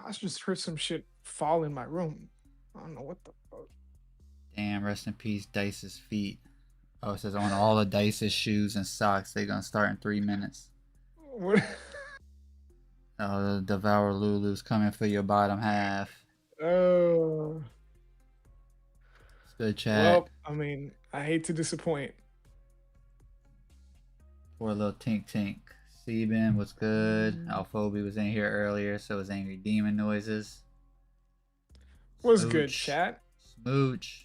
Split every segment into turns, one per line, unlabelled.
I just heard some shit fall in my room. I don't know what the fuck.
Damn, rest in peace, Dice's feet. Oh, it says on all the Dice's shoes and socks. They're gonna start in 3 minutes.
What?
Oh, the Devour Lulu's coming for your bottom half.
Oh,
It's good chat.
well, I mean, I hate to disappoint.
Poor little Tink Tink. Sebin was good. Alphobi was in here earlier, so was Angry Demon Noises.
What's good,
Smooch.
chat?
Smooch.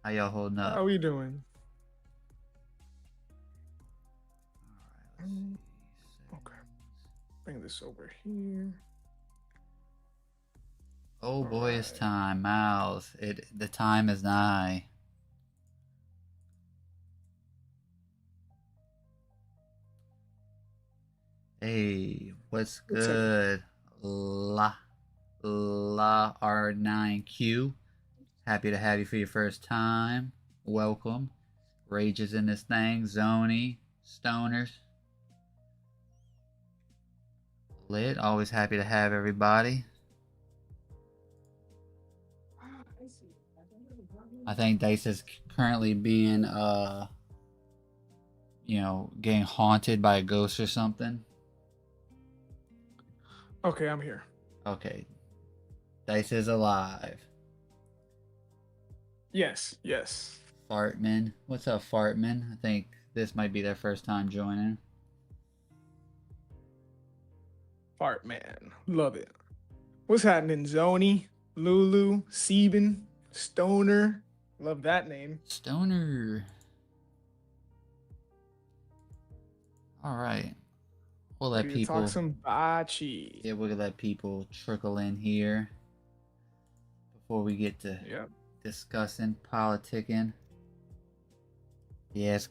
How y'all holding
How
up?
we doing?
Alright, let's see.
Okay, bring this over here.
Oh boy, it's
Alright.
time. Miles. The time is nigh. Hey, what's
What's up?
good? La R9Q. Happy to have you for your first time. Welcome. Rages in this thing. Zony. Stoners. Lit. Always happy to have everybody. I think Dice is currently being getting haunted by a ghost or something.
Okay, I'm here.
Okay. Dice is alive.
Yes, yes.
Fartman. What's up, Fartman? I think this might be their first time joining.
Fart man, love it. What's happening, Zony, Lulu, Sebin, Stoner? Love that name.
Stoner. Alright. We'll let
Ready to talk
people.
some bachi.
Yeah, we'll let people trickle in here before we get to discussing, politicking. Yes.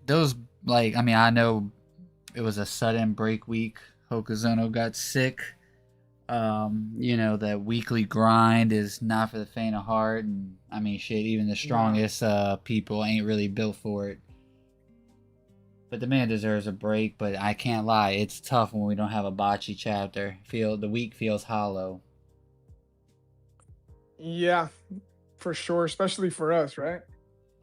Those, like, I mean, I know it was a sudden break week. Hokuzono got sick. That weekly grind is not for the faint of heart, and I mean, shit, even the strongest people ain't really built for it. But the man deserves a break. But I can't lie, it's tough when we don't have a bocce chapter. The week feels hollow.
Yeah, for sure, especially for us, right?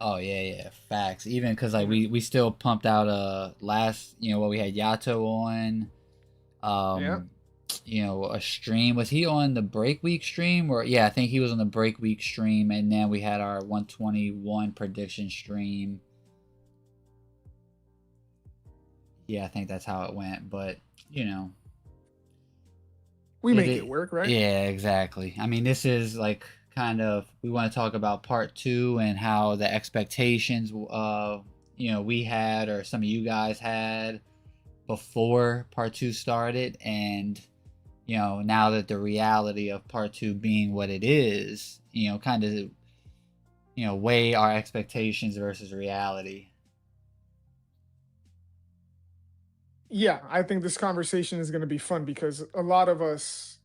Oh yeah, facts. Even because like we still pumped out last what we had Yato on,
Yeah.
a stream. Was he on the break week stream or yeah? I think he was on the break week stream, and then we had our 121 prediction stream. Yeah, I think that's how it went. But
We make it work, right?
yeah, exactly. I mean, this is like kind of we want to talk about part 2 and how the expectations we had or some of you guys had before part 2 started, and now that the reality of part 2 being what it is, kind of weigh our expectations versus reality.
Yeah, I think this conversation is going to be fun because a lot of us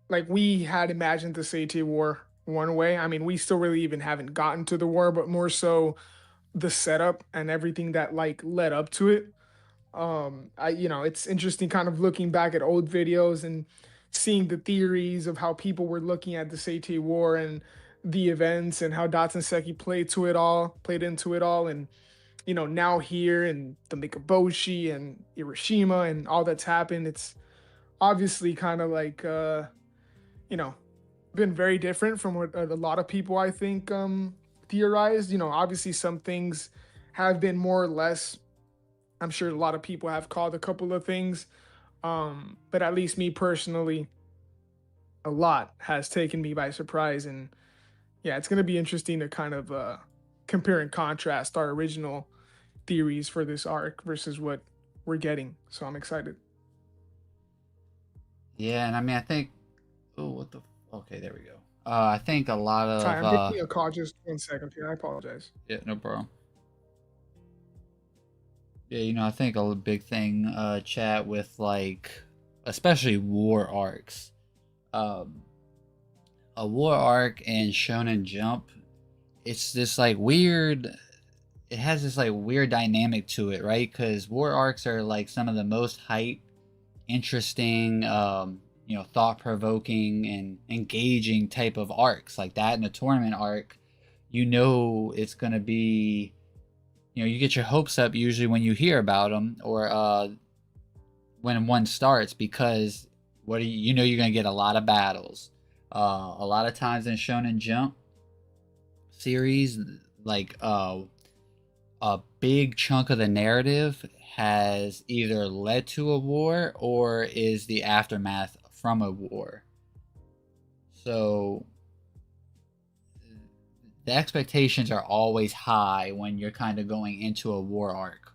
like we had imagined the Sati war one way. I mean, we still really even haven't gotten to the war, but more so the setup and everything that like led up to it. It's interesting kind of looking back at old videos and seeing the theories of how people were looking at the Sati war and the events and how Datsun Seki played into it all, and now here and the Mikaboshi and Hiroshima and all that's happened, it's obviously kind of like you know, been very different from what a lot of people I think theorized. Obviously some things have been more or less. I'm sure a lot of people have called a couple of things, but at least me personally, a lot has taken me by surprise, and yeah, it's gonna be interesting to kind of compare and contrast our original theories for this arc versus what we're getting. So I'm excited.
Yeah, and I mean, I think. Oh, what the? Okay, there we go. I think a lot
Sorry,
of.
I'm getting a call. Just 1 second here. I apologize.
Yeah, no problem. Yeah, I think a big thing, chat with like, especially war arcs. Um, a war arc and Shonen Jump, it's this like weird. it has this like weird dynamic to it, right? Because war arcs are like some of the most hype, interesting, thought provoking and engaging type of arcs like that. In a tournament arc, it's gonna be, you get your hopes up usually when you hear about them, or when one starts, because you're gonna get a lot of battles. A lot of times in Shonen Jump series, like a big chunk of the narrative has either led to a war or is the aftermath from a war. So the expectations are always high when you're kind of going into a war arc.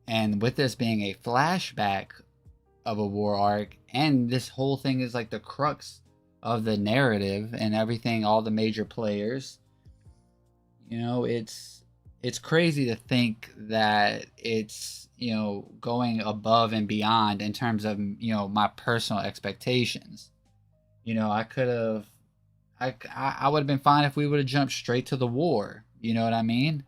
And with this being a flashback of a war arc, and this whole thing is like the crux of the narrative and everything, all the major players, it's crazy to think that it's going above and beyond in terms of my personal expectations. I could have I would have been fine if we would have jumped straight to the war, you know what I mean?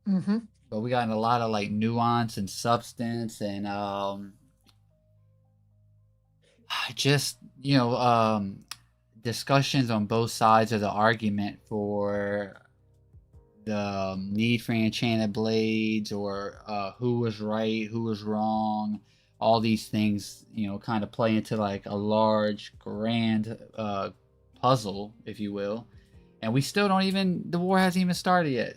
Mm-hmm.
But we got a lot of like nuance and substance, and just discussions on both sides of the argument for the need for enchanted blades, or who was right, who was wrong. All these things, kind of play into like a large, grand puzzle, if you will. And we still don't even, the war hasn't even started yet.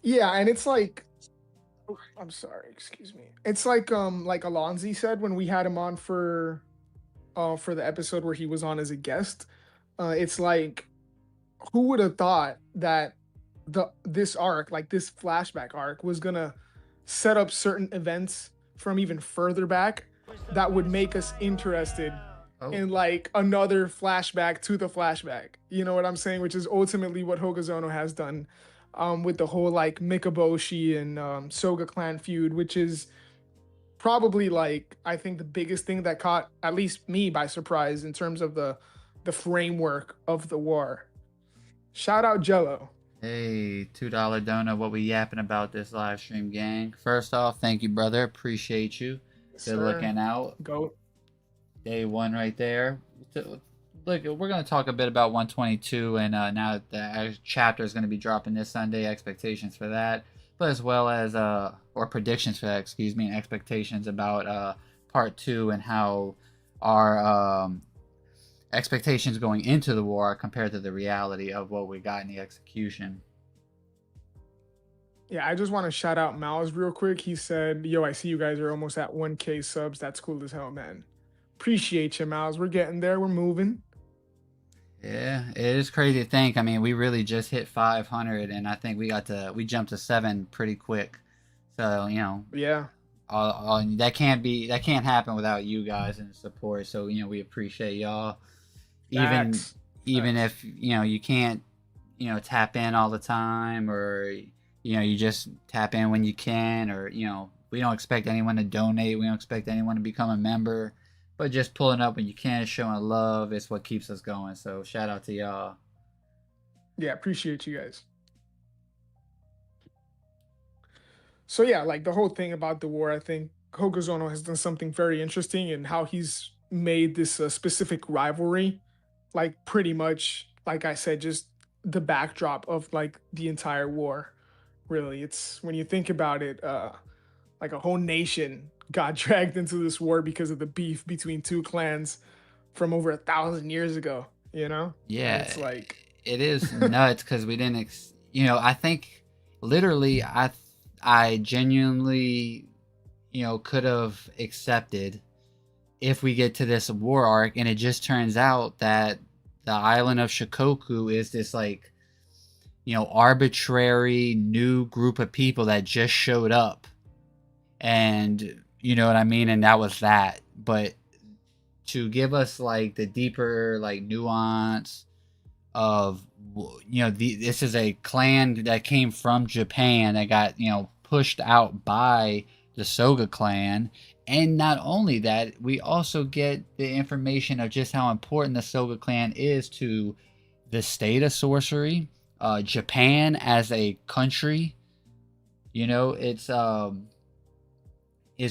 Yeah, and it's like, oh, I'm sorry, excuse me. It's like Alonzi said when we had him on for the episode where he was on as a guest. It's like, who would have thought that this arc, like this flashback arc, was gonna set up certain events from even further back that would make us interested
Oh,
in like another flashback to the flashback. You know what I'm saying? Which is ultimately what Hogazono has done, with the whole like Mikaboshi and Soga clan feud, which is probably like I think the biggest thing that caught at least me by surprise in terms of the framework of the war. Shout out Jello.
hey, $2 donut. What we yapping about this live stream, gang? First off, thank you, brother. Appreciate you.
Yes,
Good
sir.
looking out.
Go.
Day one right there. Look, we're going to talk a bit about 122, and now that the chapter is going to be dropping this Sunday, expectations for that, but as well as or predictions for that, excuse me, and expectations about part two, and how our expectations going into the war are compared to the reality of what we got in the execution.
Yeah, I just want to shout out Miles real quick. He said, "Yo, I see you guys are almost at 1K subs. That's cool as hell, man. Appreciate you, Miles. We're getting there. We're moving."
Yeah, it is crazy to think. I mean, we really just hit 500, and I think we jumped to 7 pretty quick. So
Yeah,
that can't happen without you guys and the support. So we appreciate y'all. Even
facts.
even
Facts.
if you can't tap in all the time, or you just tap in when you can, or we don't expect anyone to donate. We don't expect anyone to become a member. But just pulling up when you can, showing love, is what keeps us going. So shout out to y'all.
Yeah, appreciate you guys. So yeah, like the whole thing about the war, I think Hogazono has done something very interesting in how he's made this specific rivalry, like pretty much, like I said, just the backdrop of like the entire war. Really, it's when you think about it, like a whole nation got dragged into this war because of the beef between two clans from over 1,000 years ago. You know, and
Yeah,
it's like,
it is nuts because we didn't. I think literally, I genuinely, could have accepted if we get to this war arc, and it just turns out that the island of Shikoku is this like, arbitrary new group of people that just showed up, and you know what I mean, and that was that. But to give us like the deeper like nuance of this is a clan that came from Japan that got pushed out by the Soga clan, and not only that, we also get the information of just how important the Soga clan is to the state of sorcery, Japan as a country. You know, it's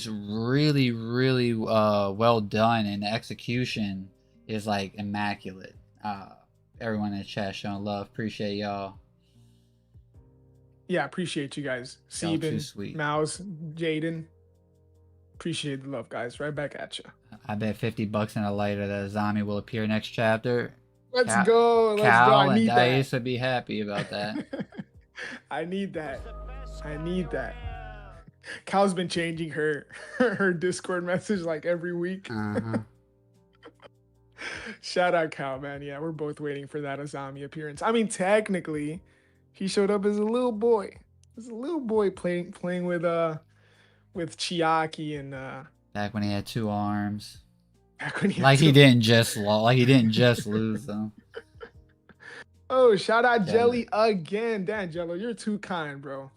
really really well done, and the execution is like immaculate. Everyone in the chat showing love. Appreciate y'all.
Yeah, appreciate you guys.
Y'all too
Sieben,
sweet.
Mouse, Jaden. Appreciate the love, guys. Right back at you.
I bet $50 in a lighter that Azami will appear next chapter.
Let's go. Let's go. I
Cal and
need that.
Dice would be happy about that.
I need that. I need that. Cal's been changing her Discord message like every week.
Uh-huh.
Shout out Cal, man. Yeah, we're both waiting for that Azami appearance. I mean, technically, he showed up as a little boy. As a little boy playing with Chiaki and
Back when he had 2 arms.
back when he
Like
had
he didn't just lose them.
Oh, shout out Jelly again. Dan Jello, you're too kind, bro.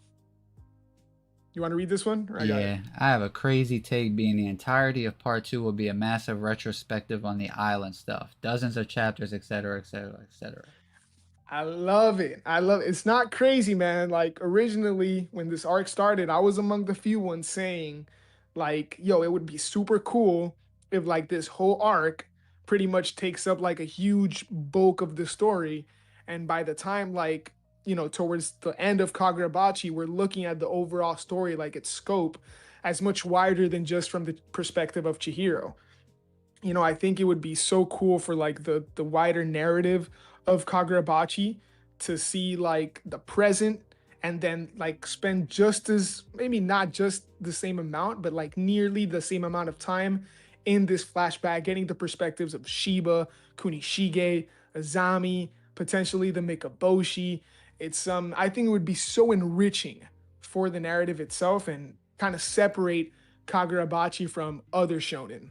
You want to read this one?
Yeah, I have a crazy take being the entirety of part 2 will be a massive retrospective on the island stuff. Dozens of chapters, etc., etc., etc.
I love it. I love it. It's not crazy, man. Like originally when this arc started, I was among the few ones saying like, yo, it would be super cool if like this whole arc pretty much takes up like a huge bulk of the story. And by the time like, towards the end of Kagurabachi, we're looking at the overall story, like its scope as much wider than just from the perspective of Chihiro. I think it would be so cool for like the wider narrative of Kagurabachi to see like the present and then like spend just as maybe not just the same amount, but like nearly the same amount of time in this flashback, getting the perspectives of Shiba, Kunishige, Azami, potentially the Mikaboshi. It's I think it would be so enriching for the narrative itself and kind of separate Kagurabachi from other shonen.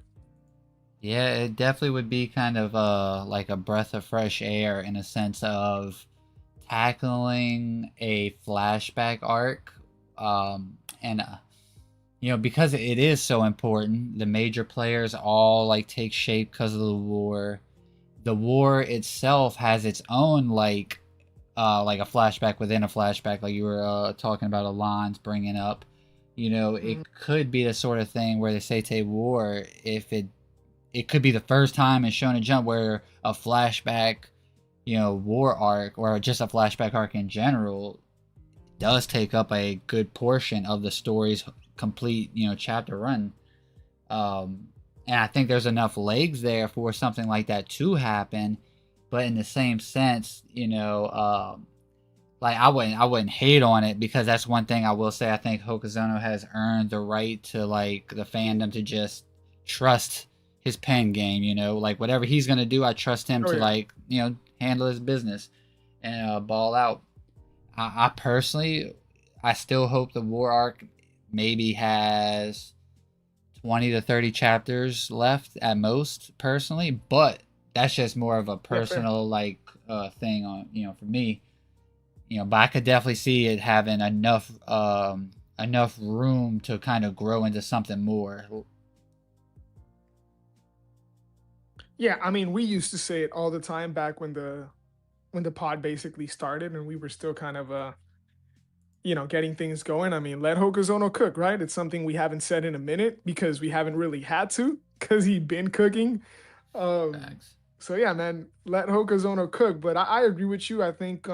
Yeah, it definitely would be kind of like a breath of fresh air in a sense of tackling a flashback arc. And because it is so important, the major players all like take shape because of the war. The war itself has its own like a flashback within a flashback, like you were talking about Alon's bringing up. It could be the sort of thing where the Seitei War, if it could be the first time in Shonen Jump where a flashback, war arc or just a flashback arc in general does take up a good portion of the story's complete, chapter run. And I think there's enough legs there for something like that to happen. But in the same sense, like I wouldn't hate on it, because that's one thing I will say. I think Hokuzono has earned the right to like the fandom to just trust his pen game. Like whatever he's gonna do, I trust him to like handle his business and ball out. I personally, I still hope the war arc maybe has 20 to 30 chapters left at most, personally, but that's just more of a personal like thing on for me. But I could definitely see it having enough room to kind of grow into something more.
Yeah, I mean, we used to say it all the time back when the pod basically started and we were still kind of getting things going. I mean, let Hokuzono cook, right? It's something we haven't said in a minute because we haven't really had to, because he's been cooking.
Thanks.
So yeah, man, let Hokuzono cook. But I agree with you. I think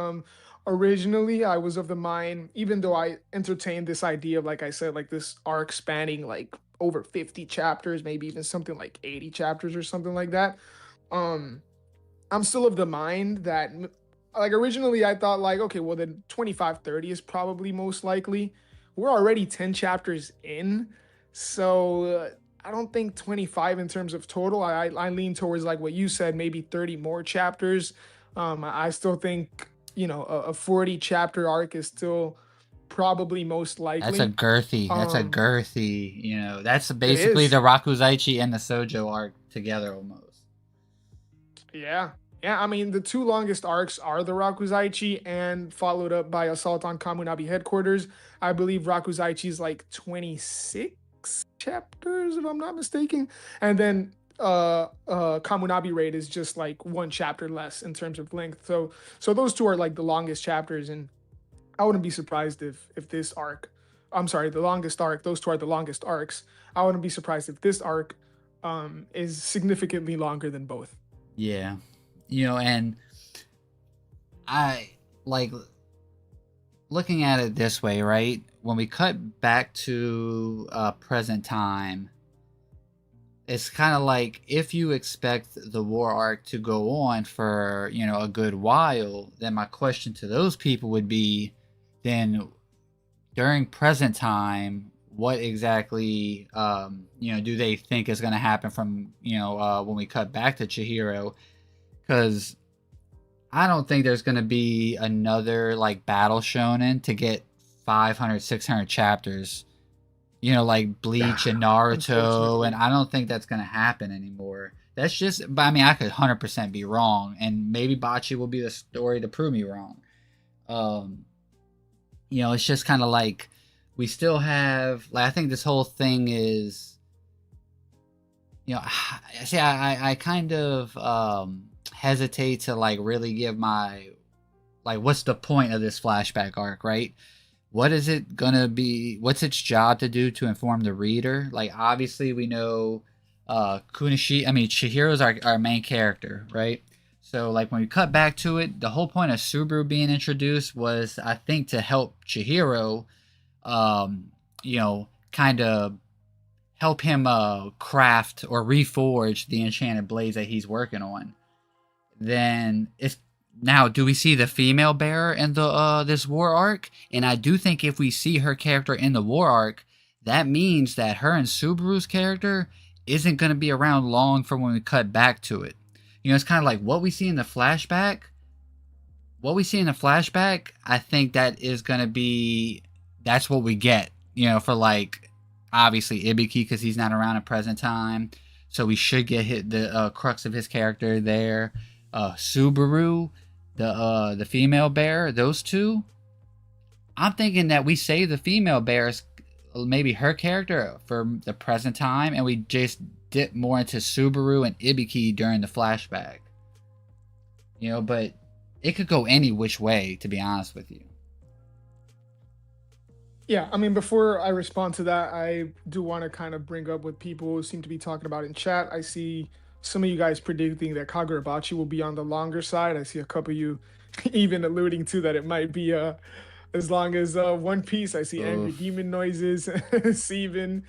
originally I was of the mind, even though I entertained this idea of, like I said, like this arc spanning like over 50 chapters, maybe even something like 80 chapters or something like that. Um, I'm still of the mind that like originally I thought like, okay, well then 25-30 is probably most likely. We're already 10 chapters in. So I don't think 25 in terms of total. I lean towards like what you said, maybe 30 more chapters. I still think, a 40 chapter arc is still probably most likely.
That's a girthy. That's
It
basically
is.
the Rakuzaichi and the Sojo arc together almost.
Yeah. Yeah, I mean, the two longest arcs are the Rakuzaichi and followed up by Assault on Kamunabi headquarters. I believe Rakuzaichi is like 26 chapters, if I'm not mistaken. And then Kamunabi raid is just like one chapter less in terms of length. So those two are like the longest chapters, and I wouldn't be surprised if this arc, I'm sorry, the longest arc. Those two are the longest arcs. I wouldn't be surprised if this arc is significantly longer than both.
Yeah. And I like looking at it this way, right? When we cut back to present time, it's kind of like if you expect the war arc to go on for a good while, then my question to those people would be, then during present time, what exactly do they think is going to happen from when we cut back to Chihiro? Because I don't think there's going to be another like battle shonen to get 500 600 chapters, like Bleach and Naruto, and
Unfortunately.
I don't think that's going to happen anymore. That's just, but I mean, I could 100% be wrong, and maybe Bachi will be the story to prove me wrong. Um, it's just kind of like we still have, like, I think this whole thing is, see, I kind of hesitate to like really give my, like, what's the point of this flashback arc, right? What is it gonna be? What's its job to do to inform the reader? Like, obviously we know Chihiro's our main character, right? So like when we cut back to it, the whole point of Subaru being introduced was, I think, to help Chihiro, kind of help him craft or reforge the enchanted blades that he's working on. Then if now, do we see the female bearer in the this war arc? And I do think if we see her character in the war arc, that means that her and Subaru's character isn't going to be around long for when we cut back to it. It's kind of like what we see in the flashback. What we see in the flashback, I think that is going to be, that's what we get. For like, obviously Ibiki, because he's not around at present time, so we should get hit the crux of his character there. Subaru, the female bear, those two. I'm thinking that we save the female bears, maybe her character, for the present time, and we just dip more into Subaru and Ibiki during the flashback. But it could go any which way, to be honest with you.
Yeah, I mean, before I respond to that, I do want to kind of bring up what people seem to be talking about in chat. I see some of you guys predicting that Kagurabachi will be on the longer side. I see a couple of you even alluding to that it might be as long as One Piece. I see Angry
Oof.
Demon Noises, Steven,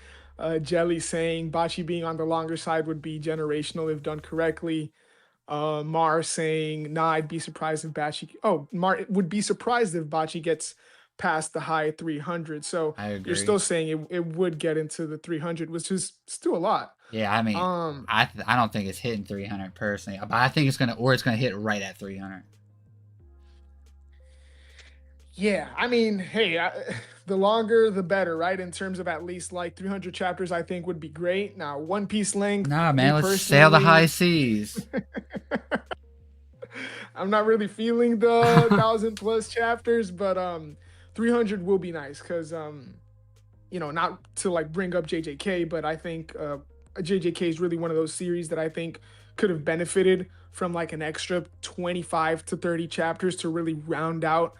Jelly saying Bachi being on the longer side would be generational if done correctly. Mar saying, "Nah, I'd be surprised if Bachi." Oh, Mar would be surprised if Bachi gets past the high 300. So
I
you're
agree.
still saying it would get into the 300, which is still a lot.
Yeah, I mean,
Um,
I don't think it's hitting 300 personally, but I think it's gonna hit right at 300.
yeah, I mean, hey, the longer the better, right? In terms of at least like 300 chapters, I think would be great. Now, One Piece length,
Nah,
me
man, let's sail the high
personally,
seas.
I'm not really feeling the 1,000 plus chapters, but 300 will be nice because not to like bring up JJK, but I think JJK is really one of those series that I think could have benefited from like an extra 25 to 30 chapters to really round out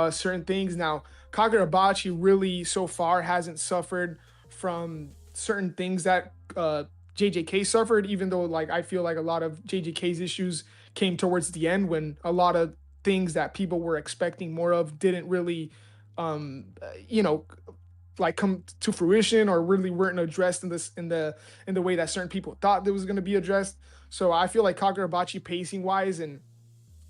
certain things. Now, Kagurabachi really so far hasn't suffered from certain things that JJK suffered, even though like I feel like a lot of JJK's issues came towards the end when a lot of things that people were expecting more of didn't really you know like come to fruition or really weren't addressed in this in the way that certain people thought that was going to be addressed. So I feel like Kagurabachi pacing wise and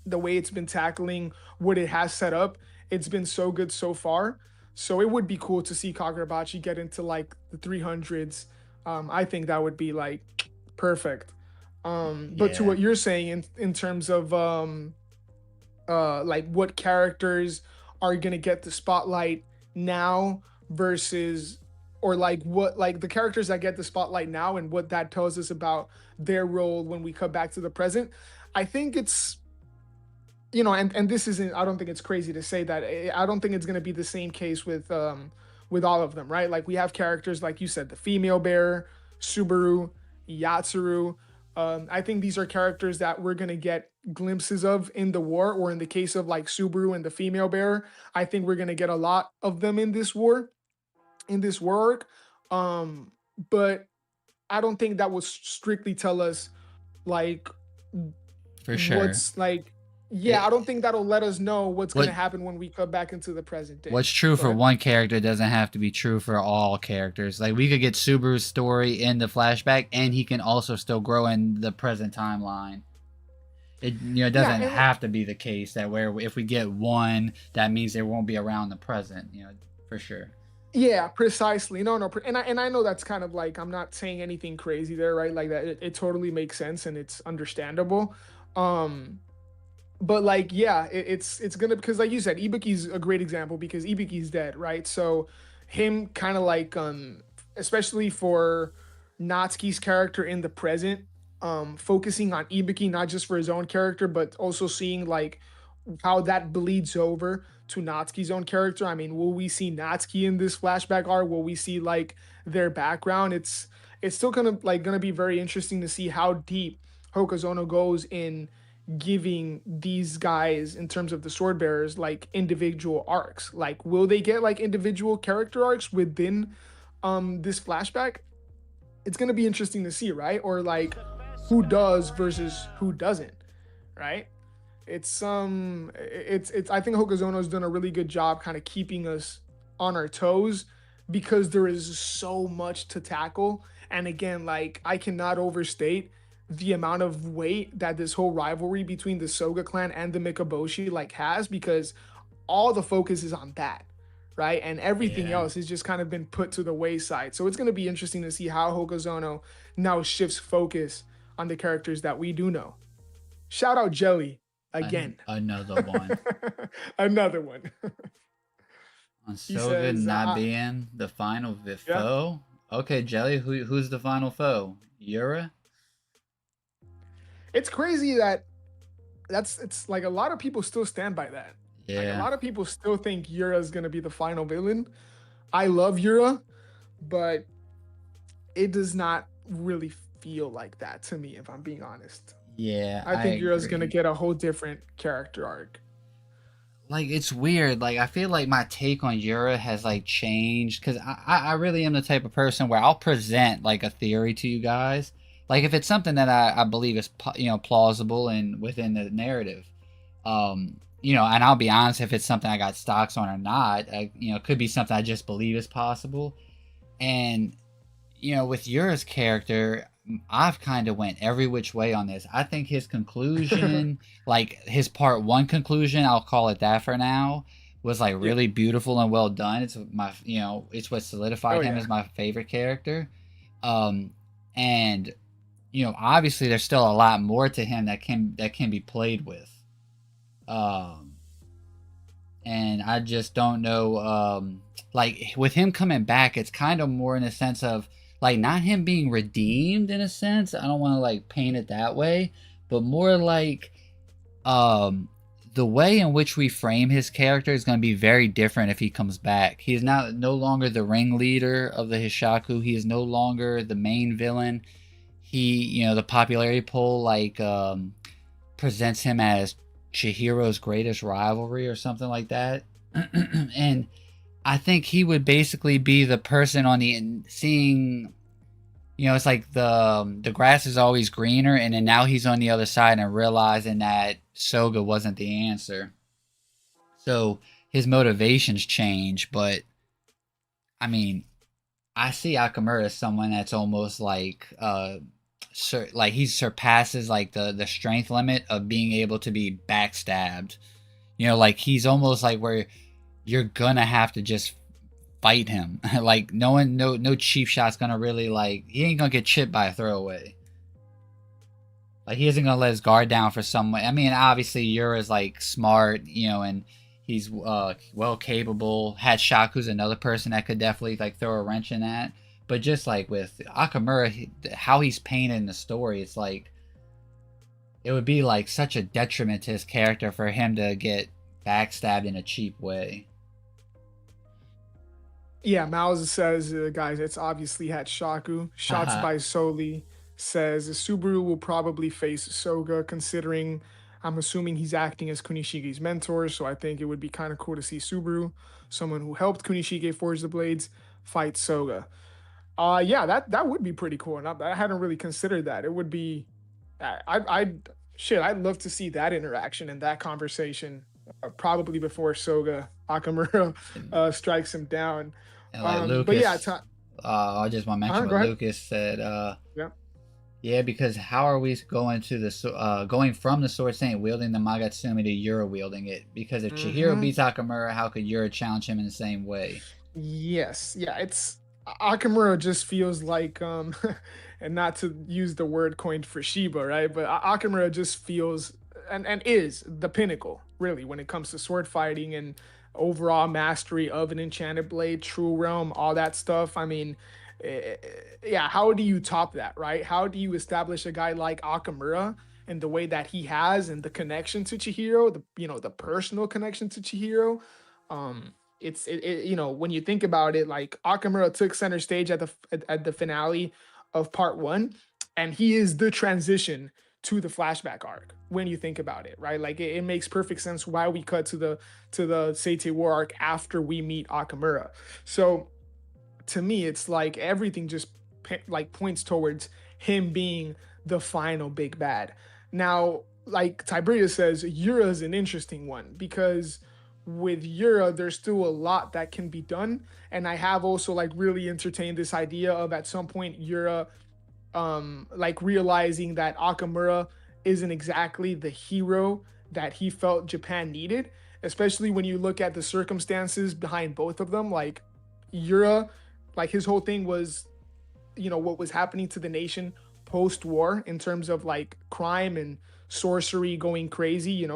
the way it's been tackling what it has set up, it's been so good so far. So it would be cool to see Kagurabachi get into like the 300s. I think that would be like perfect. But to
Yeah,
what you're saying in terms of like what characters are gonna get the spotlight now versus or like what like the characters that get the spotlight now and what that tells us about their role when we come back to the present. I think it's and this isn't, I don't think it's crazy to say that. I don't think it's going to be the same case with all of them, right? Like we have characters like you said, the female bearer, Subaru, Yatsuru. I think these are characters that we're gonna get glimpses of in the war, or in the case of like Subaru and the female bearer, I think we're gonna get a lot of them in this war, in this work. Um, but I don't think that would strictly tell us like
For sure.
what's like. Yeah, I
It,
don't think that'll let us know what's
what
gonna happen when we come back into the present day.
what's true
Go
for
ahead.
one character doesn't have to be true for all characters. Like we could get Subaru's story in the flashback, and he can also still grow in the present timeline. It
Yeah,
doesn't
and
have to be the case that where if we get one, that means they won't be around the present. For sure.
yeah, precisely. No, no, and I know that's kind of like, I'm not saying anything crazy there, right? Like that, it totally makes sense and it's understandable. Um, but like, yeah, it's gonna, because like you said, Ibuki's a great example because Ibuki's dead, right? So him kind of like, especially for Natsuki's character in the present, focusing on Ibuki not just for his own character, but also seeing like how that bleeds over to Natsuki's own character. I mean, will we see Natsuki in this flashback arc? Will we see like their background? It's still gonna be very interesting to see how deep Hokazono goes in giving these guys, in terms of the sword bearers, like individual arcs. Like, will they get like individual character arcs within this flashback? It's gonna be interesting to see, right? Or like who does versus who doesn't, right? It's I think Hokazono's done a really good job kind of keeping us on our toes, because there is so much to tackle. And again, like, I cannot overstate the amount of weight that this whole rivalry between the Soga clan and the Mikaboshi like has, because all the focus is on that, right? And everything
Yeah.
else has just kind of been put to the wayside. So it's going to be interesting to see how Hokazono now shifts focus on the characters that we do know. Shout out Jelly again.
Another one.
Another one.
On
He
Sogen
says,
not being the final
yeah,
foe. Okay, Jelly, who's the final foe? Yura?
it's crazy that it's like a lot of people still stand by that. Like, a
Yeah.
lot of people still think Yura is going to be the final villain. I love Yura, but it does not really feel like that to me, if I'm being honest.
Yeah,
I
I
think Yura's going to
agree.
get a whole different character arc.
Like it's weird. Like I feel like my take on Yura has like changed because I really am the type of person where I'll present like a theory to you guys. Like if it's something that I believe is plausible and within the narrative, and I'll be honest, if it's something I got stocks on or not, it could be something I just believe is possible. And with Yura's character, I've kind of went every which way on this. I think his conclusion, like his part one conclusion, I'll call it that for now, was like
Yeah.
really beautiful and well done. It's what
Oh
solidified him
yeah.
as my favorite character. Um, and obviously there's still a lot more to him that can be played with. Um, and I just don't know. Like with him coming back, it's kind of more in a sense of like not him being redeemed in a sense. I don't want to like paint it that way, but more like um, the way in which we frame his character is going to be very different if he comes back. He's not no longer the ringleader of the Hishaku. He is no longer the main villain. The popularity poll like presents him as Chihiro's greatest rivalry or something like that. And I think he would basically be the person on the seeing. It's like the grass is always greener, and then now he's on the other side and realizing that Soga wasn't the answer. So his motivations change, but I mean, I see Akamura as someone that's almost like like he surpasses like the strength limit of being able to be backstabbed. Like he's almost like where you're gonna have to just fight him. Like no one, no cheap shot's gonna really like. He ain't gonna get chipped by a throwaway. Like he isn't gonna let his guard down for someone. I mean, obviously Yura's like smart, and he's well capable. Shaku's another person that could definitely like throw a wrench in that. But just like with Akamura, how he's painted in the story, it's like it would be like such a detriment to his character for him to get backstabbed in a cheap way.
Yeah, Miles says, guys, it's obviously Shaku. Shots
Haha.
by Soli says Subaru will probably face Soga, considering I'm assuming he's acting as Kunishige's mentor. So I think it would be kind of cool to see Subaru, someone who helped Kunishige forge the blades, fight Soga. Yeah, that would be pretty cool, and I hadn't really considered that. It would be, I'd shit, I'd love to see that interaction and that conversation, probably before Soga Akamura
And,
strikes him down.
and like
But yeah,
Lucas, I just want to mention
go
what
ahead.
Lucas said.
Yeah.
Yeah, because how are we going to going from the Sword Saint wielding the Magatsumi to Yura wielding it? Because if Chihiro
Hmm.
beats Akamura, how could Yura challenge him in the same way?
Yes, yeah, it's Akamura just feels like and not to use the word coined for Shiba, right? But Akamura just feels and is the pinnacle, really, when it comes to sword fighting and overall mastery of an enchanted blade, true realm, all that stuff. I mean, yeah, how do you top that, right? How do you establish a guy like Akamura and the way that he has and the connection to Chihiro, the personal connection to Chihiro? When you think about it, like Akamura took center stage at the finale of part one, and he is the transition to the flashback arc when you think about it, right? Like it makes perfect sense why we cut to the Seitei War arc after we meet Akamura. So to me, it's like everything just like points towards him being the final big bad. Now, like Tiberius says, Yura is an interesting one because with Yura, there's still a lot that can be done. And I have also like really entertained this idea of at some point Yura like realizing that Akamura isn't exactly the hero that he felt Japan needed, especially when you look at the circumstances behind both of them. Like Yura, like his whole thing was, what was happening to the nation post-war in terms of like crime and sorcery going crazy,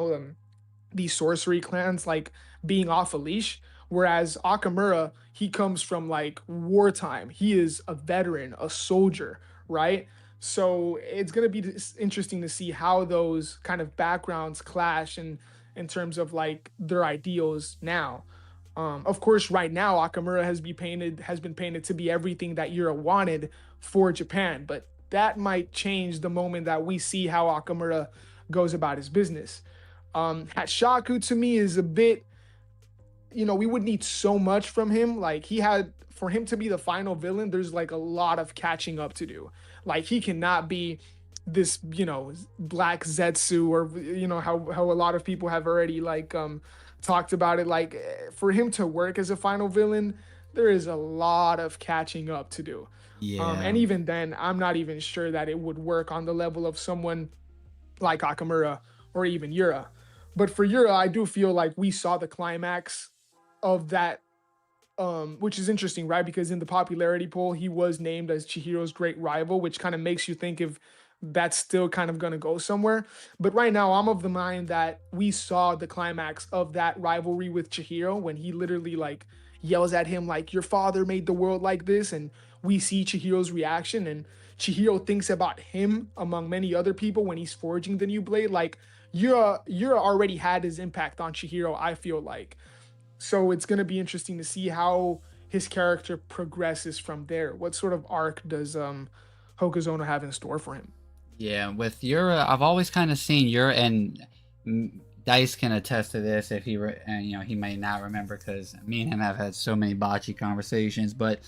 these sorcery clans like being off a leash. Whereas Akamura, he comes from like wartime. He is a veteran, a soldier, right? So it's gonna be interesting to see how those kind of backgrounds clash in terms of like their ideals now. Of course, right now Akamura has been painted to be everything that Yura wanted for Japan, but that might change the moment that we see how Akamura goes about his business. Hatshaku to me is a bit, we would need so much from him. Like for him to be the final villain, there's like a lot of catching up to do. Like he cannot be this, black Zetsu or how a lot of people have already like talked about it. Like for him to work as a final villain, there is a lot of catching up to do. And
Yeah,
even then, I'm not even sure that it would work on the level of someone like Akamura or even Yura. But for Yura, I do feel like we saw the climax of that, which is interesting, right? Because in the popularity poll, he was named as Chihiro's great rival, which kind of makes you think if that's still kind of going to go somewhere. But right now, I'm of the mind that we saw the climax of that rivalry with Chihiro when he literally like yells at him like your father made the world like this, and we see Chihiro's reaction, and Chihiro thinks about him among many other people when he's forging the new blade. Like Yura already had his impact on Chihiro, I feel like. So it's going to be interesting to see how his character progresses from there. What sort of arc does Hokuzono have in store for him?
yeah. With Yura, I've always kind of seen Yura, and Dice can attest to this if and he may not remember because me and him have had so many bocce conversations, but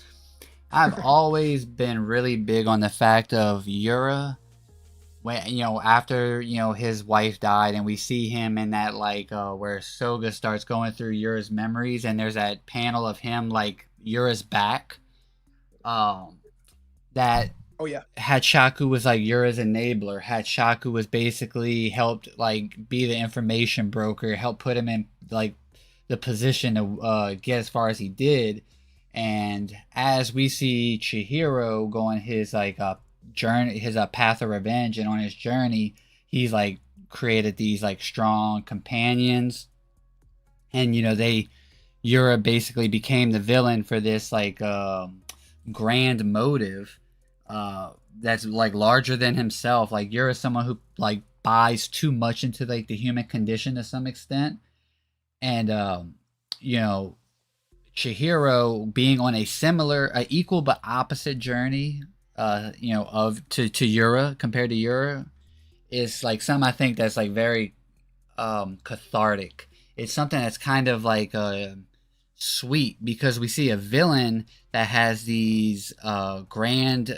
I've always been really big on the fact of Yura when after his wife died and we see him in that like where Soga starts going through Yura's memories and there's that panel of him like Yura's back, um that
Oh yeah.
Hatshaku was like Yura's enabler. Hatshaku was basically helped like be the information broker, helped put him in like the position to get as far as he did. And as we see Chihiro going his like journey, his path of revenge, and on his journey, he's like created these like strong companions, and they Yura basically became the villain for this like grand motive that's like larger than himself. Like Yura is someone who like buys too much into like the human condition to some extent, and you know Chihiro being on a equal but opposite journey of to Yura compared to Yura is like something I think that's like very cathartic. It's something that's kind of like sweet because we see a villain that has these grand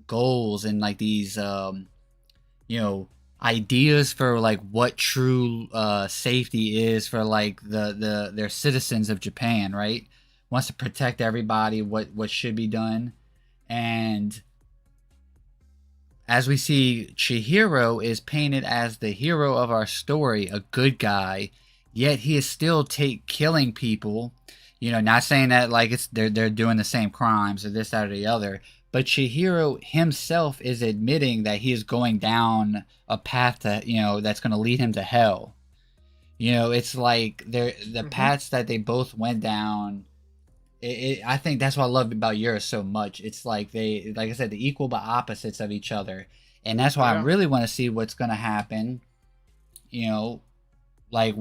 goals and like these you know ideas for like what true safety is for like their citizens of Japan, right? Wants to protect everybody, what should be done. And as we see, Chihiro is painted as the hero of our story, a good guy, yet he is still killing people. Not saying that like it's they're doing the same crimes or this, that, or the other, but Chihiro himself is admitting that he is going down a path that that's going to lead him to hell. It's like the
Hmm.
paths that they both went down. I think that's what I love about Yura so much. It's like they, like I said, the equal but opposites of each other, and that's why I
Yeah.
really want to see what's gonna happen. You know, like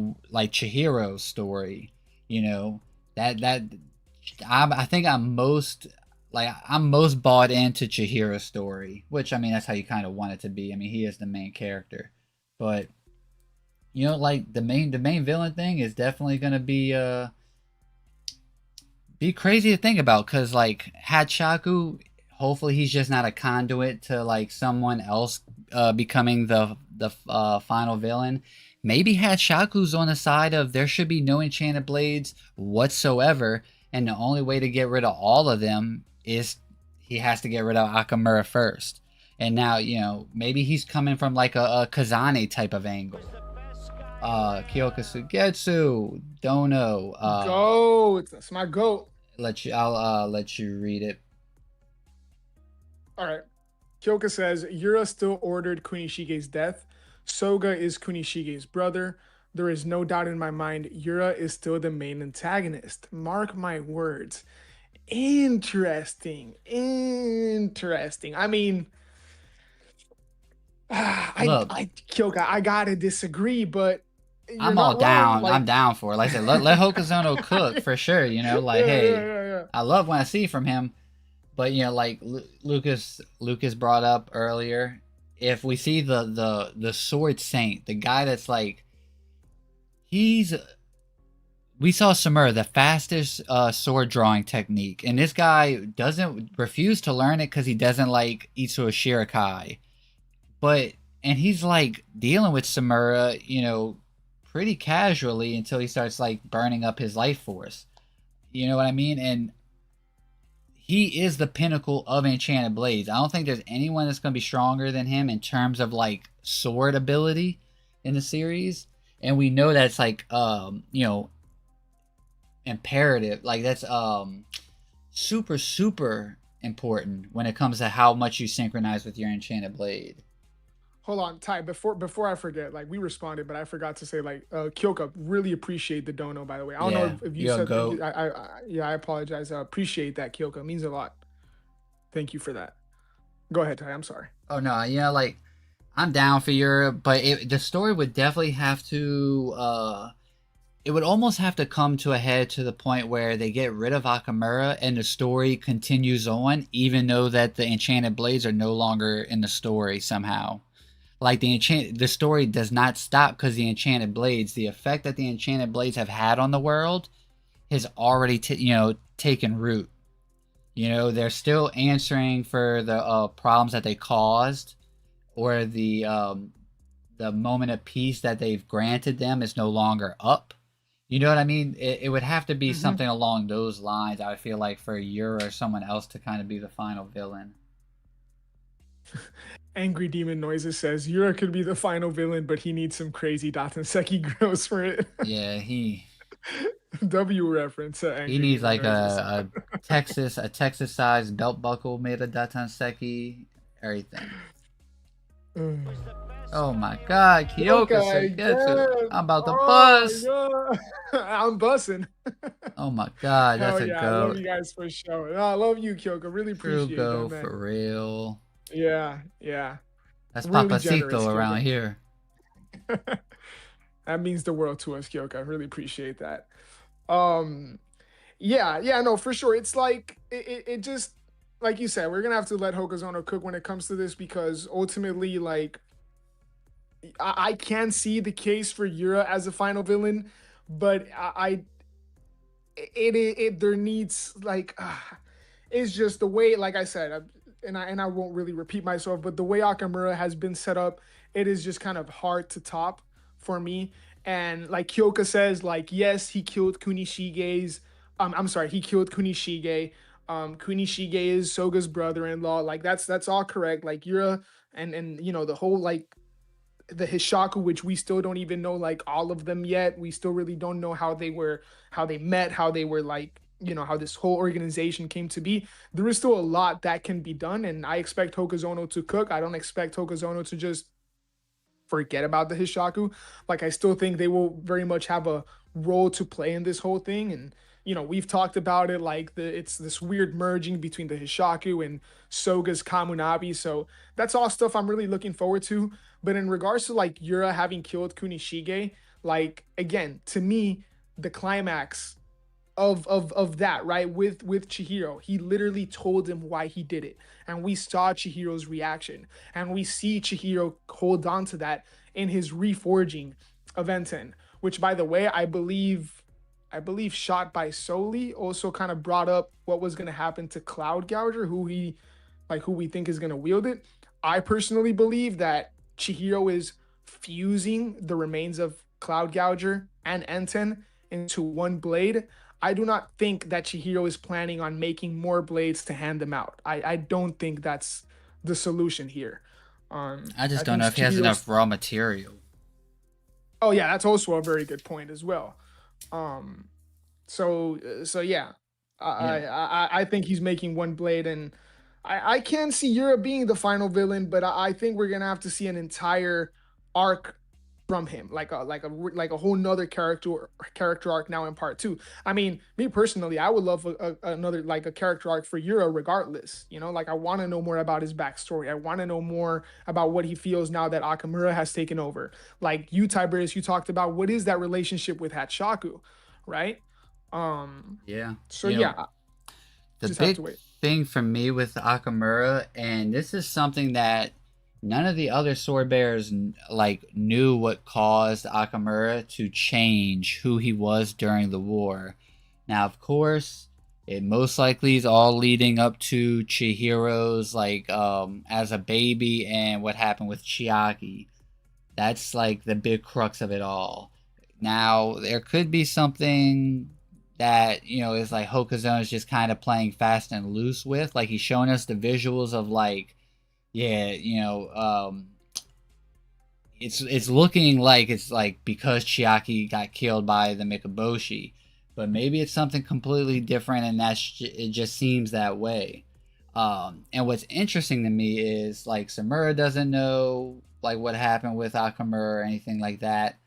Chihiro's story. You know that I think I'm most bought into Chihiro's story, which I mean that's how you kind of want it to be. I mean he is the main character, but like the main villain thing is definitely gonna be crazy to think about because like Hachaku, hopefully he's just not a conduit to like someone else becoming the final villain. Maybe Hachaku's on the side of there should be no enchanted blades whatsoever, and the only way to get rid of all of them is he has to get rid of Akamura first. And now maybe he's coming from like a Kazane type of angle. Kyoka Sugetsu, Dono,
Goat. That's my goat.
I'll let you read it.
All right. Kyoka says Yura still ordered Kunishige's death. Soga is Kunishige's brother. There is no doubt in my mind Yura is still the main antagonist. Mark my words. Interesting. Interesting. I mean,
Look,
I Kyoka, I gotta disagree, but you're
I'm all
not wrong.
down.
Like,
I'm down for it. Like I said, let Hokuzono cook for sure. Like,
yeah, yeah,
hey,
yeah, yeah.
I love when I see from him. But like Lucas brought up earlier, if we see the sword saint, the guy that's like he's we saw Samura, the fastest sword drawing technique, and this guy doesn't refuse to learn it because he doesn't like Itsuo Shirikai. But and he's like dealing with Samura, pretty casually until he starts like burning up his life force. You know what I mean? And he is the pinnacle of Enchanted Blades. I don't think there's anyone that's going to be stronger than him in terms of like sword ability in the series. And we know that's like imperative. Like that's super super important when it comes to how much you synchronize with your Enchanted Blade.
Hold on, Ty. Before I forget, like we responded, but I forgot to say, like, Kyoka, really appreciate the dono. By the way, I don't know
Yeah,
if you
you're a
said,
goat.
yeah, I apologize. I appreciate that, Kyoka. It means a lot. Thank you for that. Go ahead, Ty. I'm sorry.
Oh no, like I'm down for Europe, but the story would definitely have to. It would almost have to come to a head to the point where they get rid of Akamura and the story continues on, even though that the Enchanted Blades are no longer in the story somehow. Like the story does not stop because the Enchanted Blades, the effect that the Enchanted Blades have had on the world, has already taken root. They're still answering for the problems that they caused, or the moment of peace that they've granted them is no longer up. You know what I mean? It would have to be
Hmm.
something along those lines. I feel like for Yura or someone else to kind of be the final villain.
Angry Demon Noises says Yura could be the final villain, but he needs some crazy Seki girls for it.
Yeah,
W reference.
he
Angry
needs
Demon
like
Noises.
a Texas sized belt buckle made of Datanseki, everything. Oh my God, Kyoka
Okay,
Sugetsu,
again.
I'm about to
Oh
buzz.
my god, I'm bussing.
Oh my God, that's
Hell
a
yeah, I love
goat.
you guys for showing. No, I love you, Kyoka. Really
True
appreciate that,
go
man.
for real.
Yeah, yeah.
That's
Really generous,
Papacito around
Kyoka.
here.
That means the world to us, Kyoka. I really appreciate that. Um, yeah, yeah, no, for sure. It's like it just. like you said, we're gonna have to let Hokazono cook when it comes to this because ultimately, like, I can see the case for Yura as a final villain, but it there needs like it's just the way, like I said, and I won't really repeat myself, but the way Akamura has been set up, it is just kind of hard to top for me. And like Kyoka says, like yes, he killed Kunishige's. I'm sorry, he killed Kunishige. Kunishige is Soga's brother-in-law. Like that's all correct. Like Yura and you know the whole like the Hishaku, which we still don't even know like all of them yet. We still really don't know how they were, how they met, how they were like, you know, how this whole organization came to be. There is still a lot that can be done, and I expect Hokazono to cook. I don't expect Hokazono to just forget about the Hishaku. Like I still think they will very much have a role to play in this whole thing. And you know, we've talked about it like it's this weird merging between the Hishaku and Soga's Kamunabi. So that's all stuff I'm really looking forward to. But in regards to like Yura having killed Kunishige, like again, to me, the climax of that, right, with Chihiro, he literally told him why he did it, and we saw Chihiro's reaction, and we see Chihiro hold on to that in his reforging of Enten, which by the way, I believe shot by Soli also kind of brought up what was going to happen to Cloud Gouger, who we think is going to wield it. I personally believe that Chihiro is fusing the remains of Cloud Gouger and Enten into one blade. I do not think that Chihiro is planning on making more blades to hand them out. I don't think that's the solution here.
I just
I
don't
think
know if he has
Chihiro's.
enough raw material.
Oh yeah, that's also a very good point as well. Um, so yeah,
Yeah.
I think he's making one blade, and I can see Yura being the final villain, but I think we're gonna have to see an entire arc from him, like a whole nother character arc now in part two. I mean, me personally, I would love another like a character arc for Yura, regardless. You know, like I want to know more about his backstory. I want to know more about what he feels now that Akamura has taken over. Like you, Tiberius, you talked about what is that relationship with Hatshaku, right? Um,
Yeah.
so yeah,
The
just have
big
to wait.
thing for me with Akamura, and this is something that none of the other sword bearers like knew what caused Akamura to change who he was during the war. Now, of course, it most likely is all leading up to Chihiro's like as a baby and what happened with Chiaki. That's like the big crux of it all. Now, there could be something that, is like Hokazone's is just kind of playing fast and loose with. Like, he's showing us the visuals of, like, yeah, it's looking like it's like because Chiaki got killed by the Mikaboshi, but maybe it's something completely different, and it just seems that way. And what's interesting to me is like Samura doesn't know like what happened with Akamura or anything like that.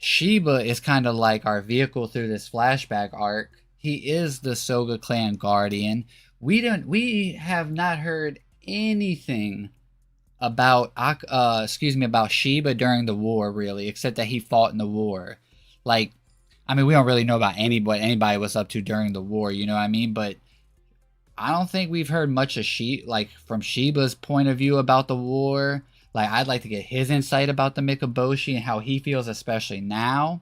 Shiba is kind of like our vehicle through this flashback arc. He is the Soga clan guardian. We have not heard anything about about Shiba during the war, really, except that he fought in the war. Like, I mean, we don't really know about what anybody was up to during the war, you know what I mean? But I don't think we've heard much of like from Shiba's point of view about the war. Like, I'd like to get his insight about the Mikaboshi and how he feels, especially now.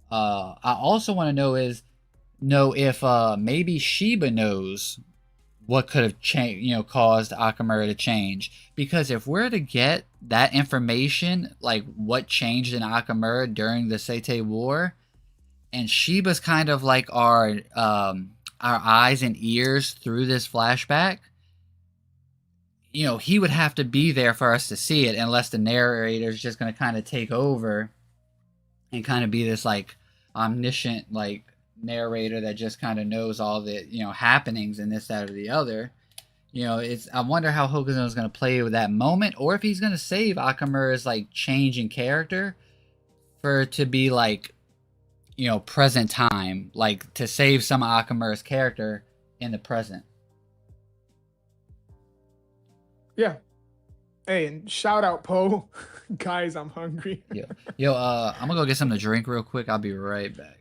I also want to know if maybe Shiba knows what could have changed, caused Akamura to change. Because if we're to get that information, like what changed in Akamura during the Seitei War, and Shiba's kind of like our eyes and ears through this flashback, he would have to be there for us to see it, unless the narrator is just going to kind of take over and kind of be this like omniscient like narrator that just kind of knows all the happenings and this, that, or the other. It's I wonder how Hokuzo is going to play with that moment, or if he's going to save Akamura's like change in character for it to be like present time, like to save some of Akamura's character in the present.
Yeah. Hey, and shout out Poe. Guys, I'm hungry.
I'm gonna go get something to drink real quick. I'll be right back.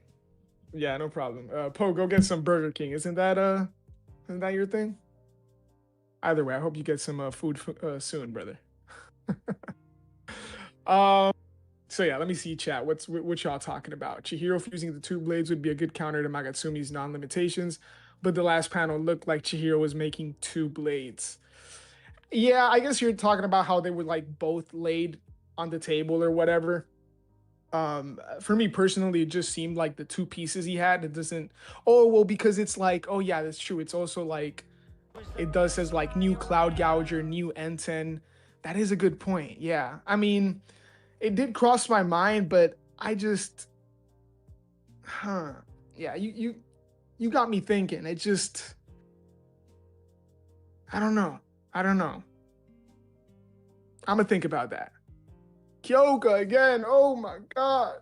Yeah, no problem. Poe, go get some Burger King. Isn't that Isn't that your thing? Either way, I hope you get some food soon, brother. um. So yeah, let me see chat. What y'all talking about? Chihiro fusing the two blades would be a good counter to Magatsumi's non-limitations, but the last panel looked like Chihiro was making two blades. Yeah, I guess you're talking about how they were like both laid on the table or whatever. For me personally, it just seemed like the two pieces he had. It doesn't. Oh well, because it's like, oh yeah, that's true. It's also like it does says like new cloud gouger, new N10. That is a good point. Yeah, I mean, it did cross my mind, but I just, huh? Yeah, you got me thinking. It just, I don't know. I don't know. I'm gonna think about that. Kyoka again. Oh my god.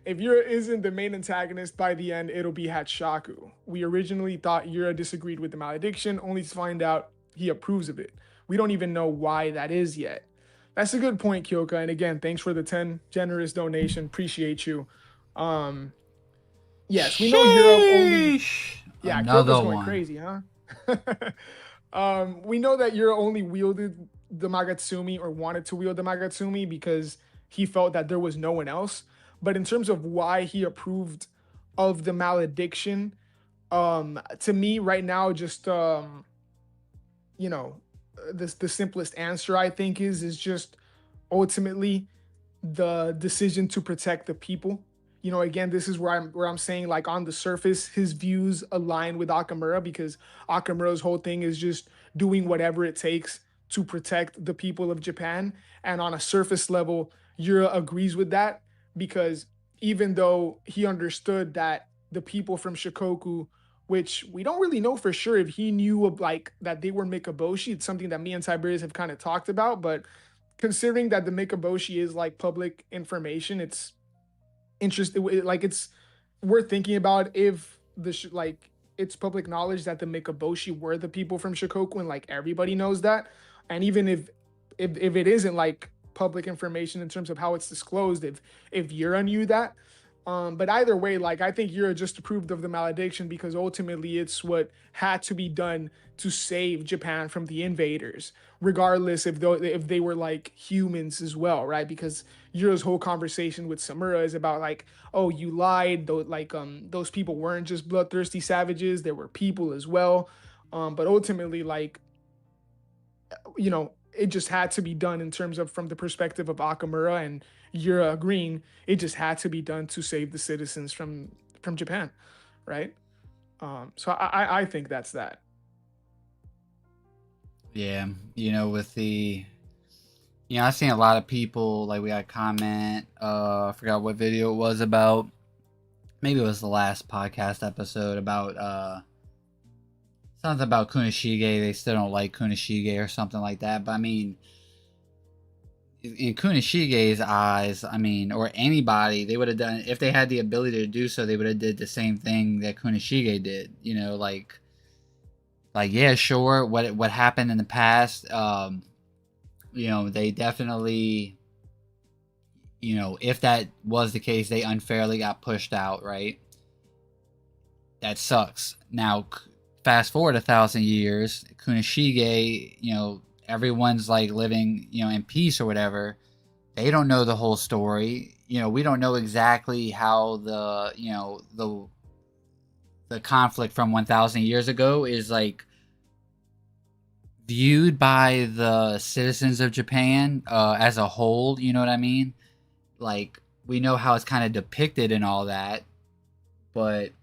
If Yura isn't the main antagonist by the end, it'll be Hatshaku. We originally thought Yura disagreed with the malediction, only to find out he approves of it. We don't even know why that is yet. That's a good point, Kyoka. And again, thanks for the 10 generous donation. Appreciate you. Um, yes, we know Yura only.
Sheesh.
Yeah, Kyoka's
Another
going
one.
crazy, huh? We know that Yura only wielded the Magatsumi or wanted to wield the Magatsumi because he felt that there was no one else. But in terms of why he approved of the malediction, to me right now, just you know, the simplest answer I think is just ultimately the decision to protect the people. Again, this is where I'm saying like on the surface, his views align with Akamura because Akamura's whole thing is just doing whatever it takes to protect the people of Japan. And on a surface level, Yura agrees with that because even though he understood that the people from Shikoku, which we don't really know for sure if he knew of like that they were Mikaboshi, it's something that me and Tiberius have kind of talked about, but considering that the Mikaboshi is like public information, it's interesting. Like it's worth thinking about if like it's public knowledge that the Mikaboshi were the people from Shikoku, and like everybody knows that. And even if it isn't like public information in terms of how it's disclosed, if Yura knew that. But either way, like I think Yura just approved of the malediction because ultimately it's what had to be done to save Japan from the invaders, regardless if they were like humans as well, right? Because Yura's whole conversation with Samura is about like, oh, you lied. Though, like those people weren't just bloodthirsty savages; they were people as well. But ultimately, like it just had to be done in terms of from the perspective of Akamura and Yura agreeing. It just had to be done to save the citizens from Japan, right? So I think that's that.
Yeah, with the, I've seen a lot of people, like we got a comment, I forgot what video it was about. Maybe it was the last podcast episode about, something about Kunishige. They still don't like Kunishige or something like that. But I mean, in Kunishige's eyes, I mean, or anybody, they would have done, if they had the ability to do so, they would have did the same thing that Kunishige did. Like yeah, sure, what happened in the past, they definitely, if that was the case, they unfairly got pushed out, right? That sucks. Now, fast forward 1,000 years, Kunishige, everyone's like living, in peace or whatever. They don't know the whole story. We don't know exactly how the conflict from 1,000 years ago is like viewed by the citizens of Japan as a whole. You know what I mean? Like we know how it's kind of depicted and all that, but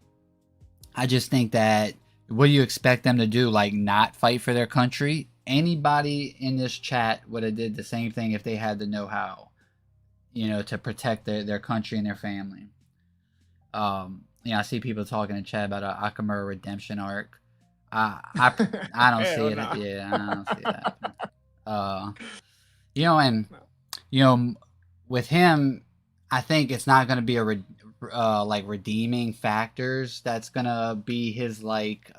I just think that what do you expect them to do? Like not fight for their country? Anybody in this chat would have did the same thing if they had the know-how, to protect their country and their family. I see people talking in chat about a Akamura redemption arc. I don't see
Hell
it.
nah.
Yeah, I don't see that. And you know, with him, I think it's not going to be like redeeming factors. That's gonna be his like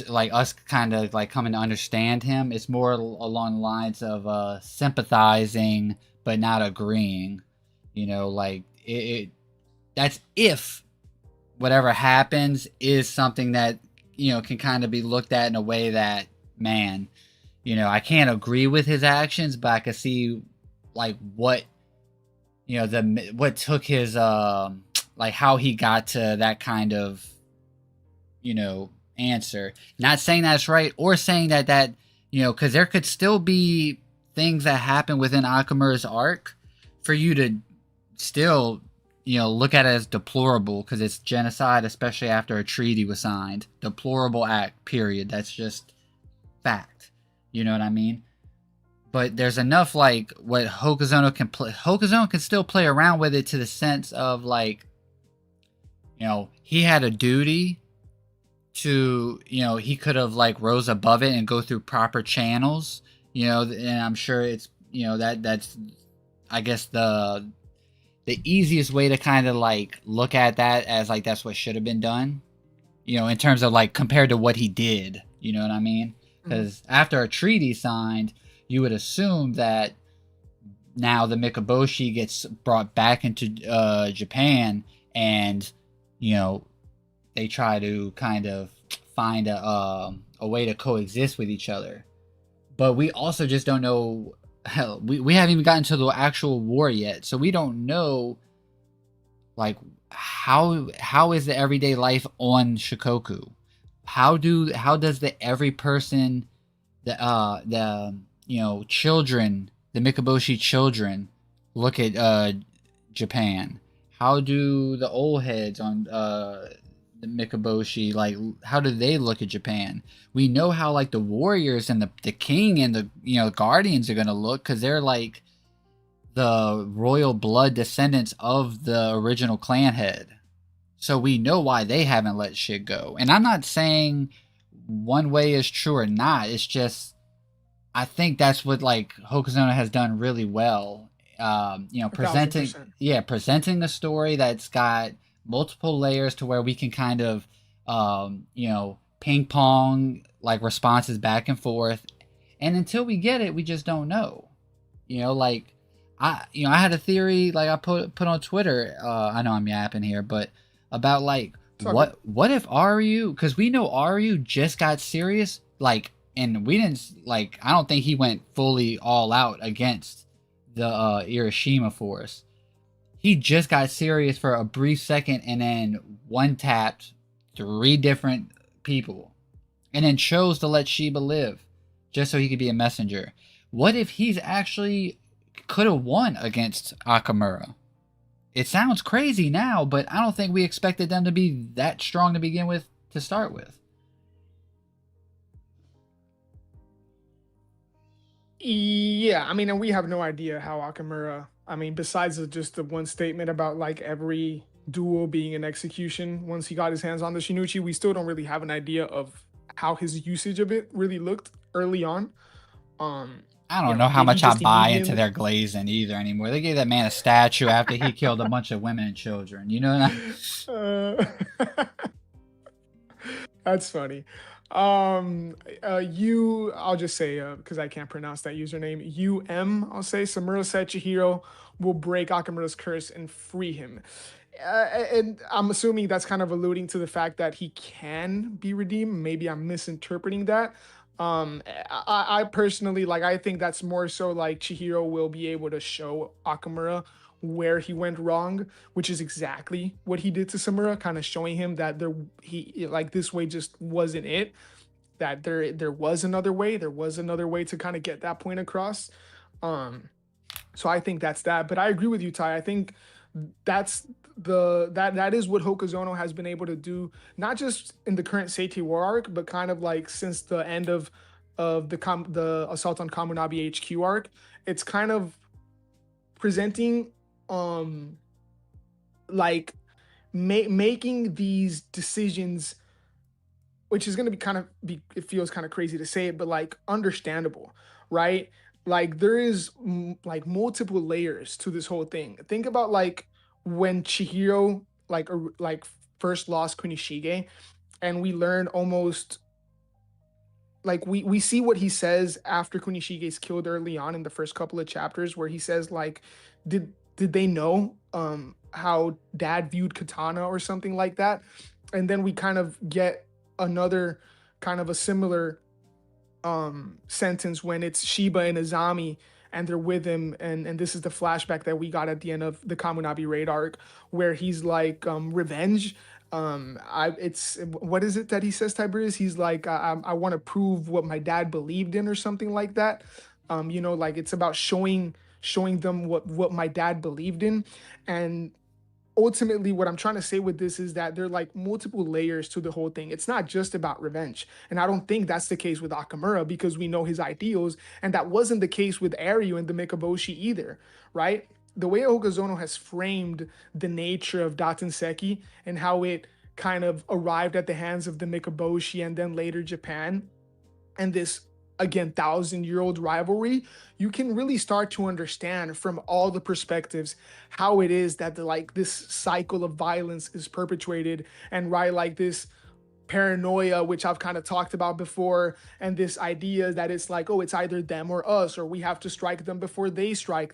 like us kind of like coming to understand him. It's more along the lines of sympathizing but not agreeing. Like it that's if whatever happens is something that can kind of be looked at in a way that, man, I can't agree with his actions, but I can see like what what took his like how he got to that kind of answer. Not saying that's right or saying that because there could still be things that happen within Akamura's arc for you to still look at it as deplorable because it's genocide, especially after a treaty was signed. Deplorable act, period. That's just fact. You know what I mean? But there's enough like what Hokuzono can play. Hokuzono can still play around with it to the sense of like, he had a duty to, he could have like rose above it and go through proper channels, and I'm sure it's, that's, I guess the easiest way to kind of like look at that as like that's what should have been done, in terms of like compared to what he did, you know what I mean? Because after a treaty signed, you would assume that now the Mikaboshi gets brought back into Japan, and they try to kind of find a way to coexist with each other. But we also just don't know. Hell, we haven't even gotten to the actual war yet, so we don't know like how is the everyday life on Shikoku. How does the every person, the children, the Mikaboshi children look at Japan? How do the old heads on the Mikaboshi, like, how do they look at Japan? We know how like the warriors and the king and the guardians are gonna look, because they're like the royal blood descendants of the original clan head. So we know why they haven't let shit go. And I'm not saying one way is true or not. It's just I think that's what like Hokuzono has done really well. Presenting
1,000%.
presenting a story that's got multiple layers to where we can kind of ping pong like responses back and forth, and until we get it we just don't know. Like I had a theory like I put on Twitter. I know I'm yapping here, but about like
It's all good.
what if Aryu, because we know Aryu just got serious, like, and we didn't like, I don't think he went fully all out against the Hiroshima force. He just got serious for a brief second and then one tapped 3 different people and then chose to let Sheba live just so he could be a messenger. What if he's actually could have won against Akamura? It sounds crazy now, but I don't think we expected them to be that strong to begin with, to start with.
Yeah, I mean, and we have no idea how Akamura. I mean, besides just the one statement about like every duel being an execution once he got his hands on the Shinichi, we still don't really have an idea of how his usage of it really looked early on. Um,
I don't know how
did he
much I
just
buy into
immediately?
their glazing either anymore. They gave that man a statue after he killed a bunch of women and children. You know what
uh, That's funny. I'll just say, because I can't pronounce that username, I'll say Samura said Chihiro will break Akamura's curse and free him. And I'm assuming that's kind of alluding to the fact that he can be redeemed. Maybe I'm misinterpreting that. I personally like. I think that's more so like Chihiro will be able to show Akamura where he went wrong, which is exactly what he did to Samura, kind of showing him that he like this way just wasn't it. That there was another way. There was another way to kind of get that point across. Um, so I think that's that. But I agree with you, Ty. I think that's that is what Hokuzono has been able to do, not just in the current Seiti War arc, but kind of like since the end of the assault on Kamunabi HQ arc. It's kind of presenting um like making these decisions, which is going to be kind of be it feels kind of crazy to say it, but like understandable, right? Like there is like multiple layers to this whole thing. Think about like when Chihiro like first lost Kunishige, and we learn almost like we see what he says after Kunishige's killed early on in the first couple of chapters, where he says like, did they know how dad viewed katana or something like that? And then we kind of get another kind of a similar sentence when it's Shiba and Azami and they're with him, and this is the flashback that we got at the end of the Kamunabi raid arc where he's like revenge. I it's what is it that he says, Tiberius? He's like I want to prove what my dad believed in or something like that. Like it's about showing them what my dad believed in. And ultimately what I'm trying to say with this is that there are like multiple layers to the whole thing. It's not just about revenge. And I don't think that's the case with Akamura because we know his ideals. And that wasn't the case with Aryu and the Mikaboshi either, right? The way Okazono has framed the nature of Datanseki and how it kind of arrived at the hands of the Mikaboshi and then later Japan, and this again 1,000-year-old rivalry, you can really start to understand from all the perspectives how it is that like this cycle of violence is perpetuated, and right, like this paranoia, which I've kind of talked about before, and this idea that it's like, oh, it's either them or us, or we have to strike them before they strike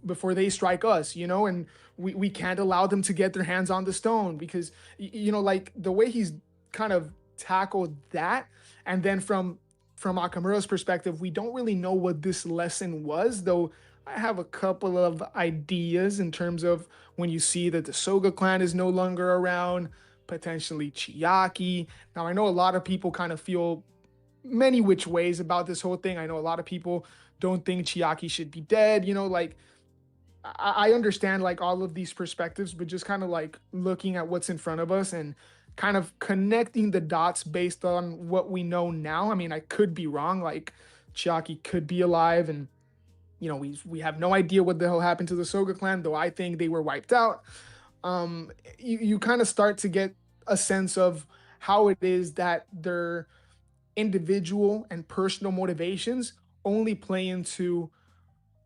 before they strike us, and we can't allow them to get their hands on the stone because like the way he's kind of tackled that. And then from Akamura's perspective, we don't really know what this lesson was, though I have a couple of ideas in terms of when you see that the Soga clan is no longer around, potentially Chiaki. Now, I know a lot of people kind of feel many which ways about this whole thing. I know a lot of people don't think Chiaki should be dead. Like I understand like all of these perspectives, but just kind of like looking at what's in front of us and kind of connecting the dots based on what we know now. I mean, I could be wrong. Like Chiaki could be alive, and we have no idea what the hell happened to the Soga clan, though I think they were wiped out. You kind of start to get a sense of how it is that their individual and personal motivations only play into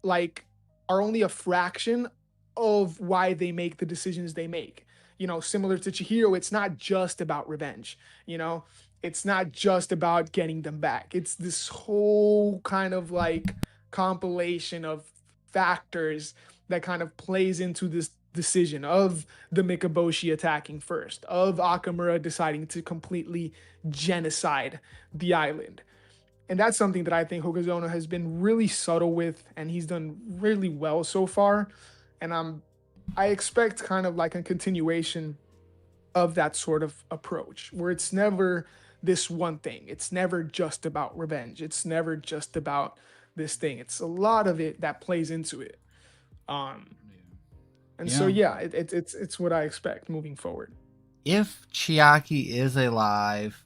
like are only a fraction of why they make the decisions they make. Similar to Chihiro, it's not just about revenge. You know, it's not just about getting them back. It's this whole kind of like compilation of factors that kind of plays into this decision of the Mikaboshi attacking first, of Akamura deciding to completely genocide the island. And that's something that I think Hokazono has been really subtle with, and he's done really well so far. And I expect kind of like a continuation of that sort of approach, where it's never this one thing. It's never just about revenge. It's never just about this thing. It's a lot of it that plays into it. Um, and so
Yeah.
yeah, it's what I expect moving forward.
If Chiaki is alive,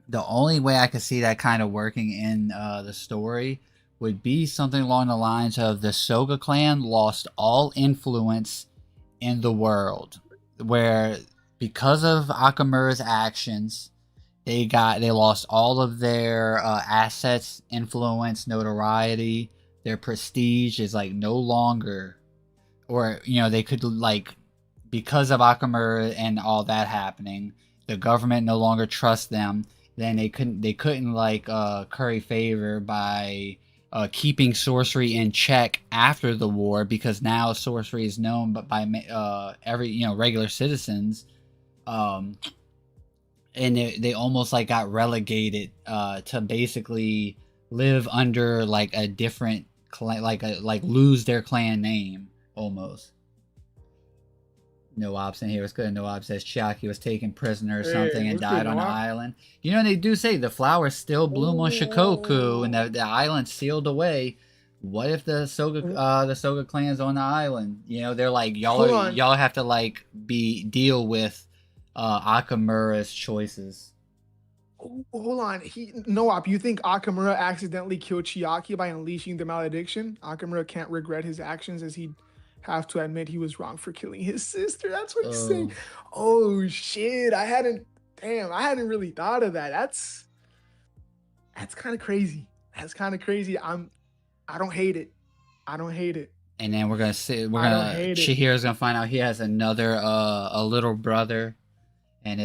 the only way I could see that kind of working in the story would be something along the lines of the Soga clan lost all influence in the world, where because of Akamura's actions, they lost all of their assets, influence, notoriety. Their prestige is like no longer, or they could like, because of Akamura and all that happening, the government no longer trusts them. Then they couldn't like curry favor by keeping sorcery in check after the war, because now sorcery is known but by every regular citizens. um and they almost like got relegated to basically live under like a different clan, like lose their clan name almost. No ops in here. It's good. No ops says Chiaki was taken prisoner or
Hey,
something and
what's good,
died on the
Noah?
island. They do say the flowers still bloom on Shikoku and
Oh,
the island's sealed away. What if the Soga clan's on the island? They're like,
hold on.
y'all have to like deal with Akamura's choices.
Oh, hold on. Noop, you think Akamura accidentally killed Chiaki by unleashing the malediction? Akamura can't regret his actions as he'd have to admit he was wrong for killing his sister. That's what he's saying.
Oh,
Oh shit. I hadn't really thought of that. That's kind of crazy. That's kind of crazy. I don't hate it. I don't hate it.
and then
I don't hate it.
Chihiro's gonna find out he has another a little brother, and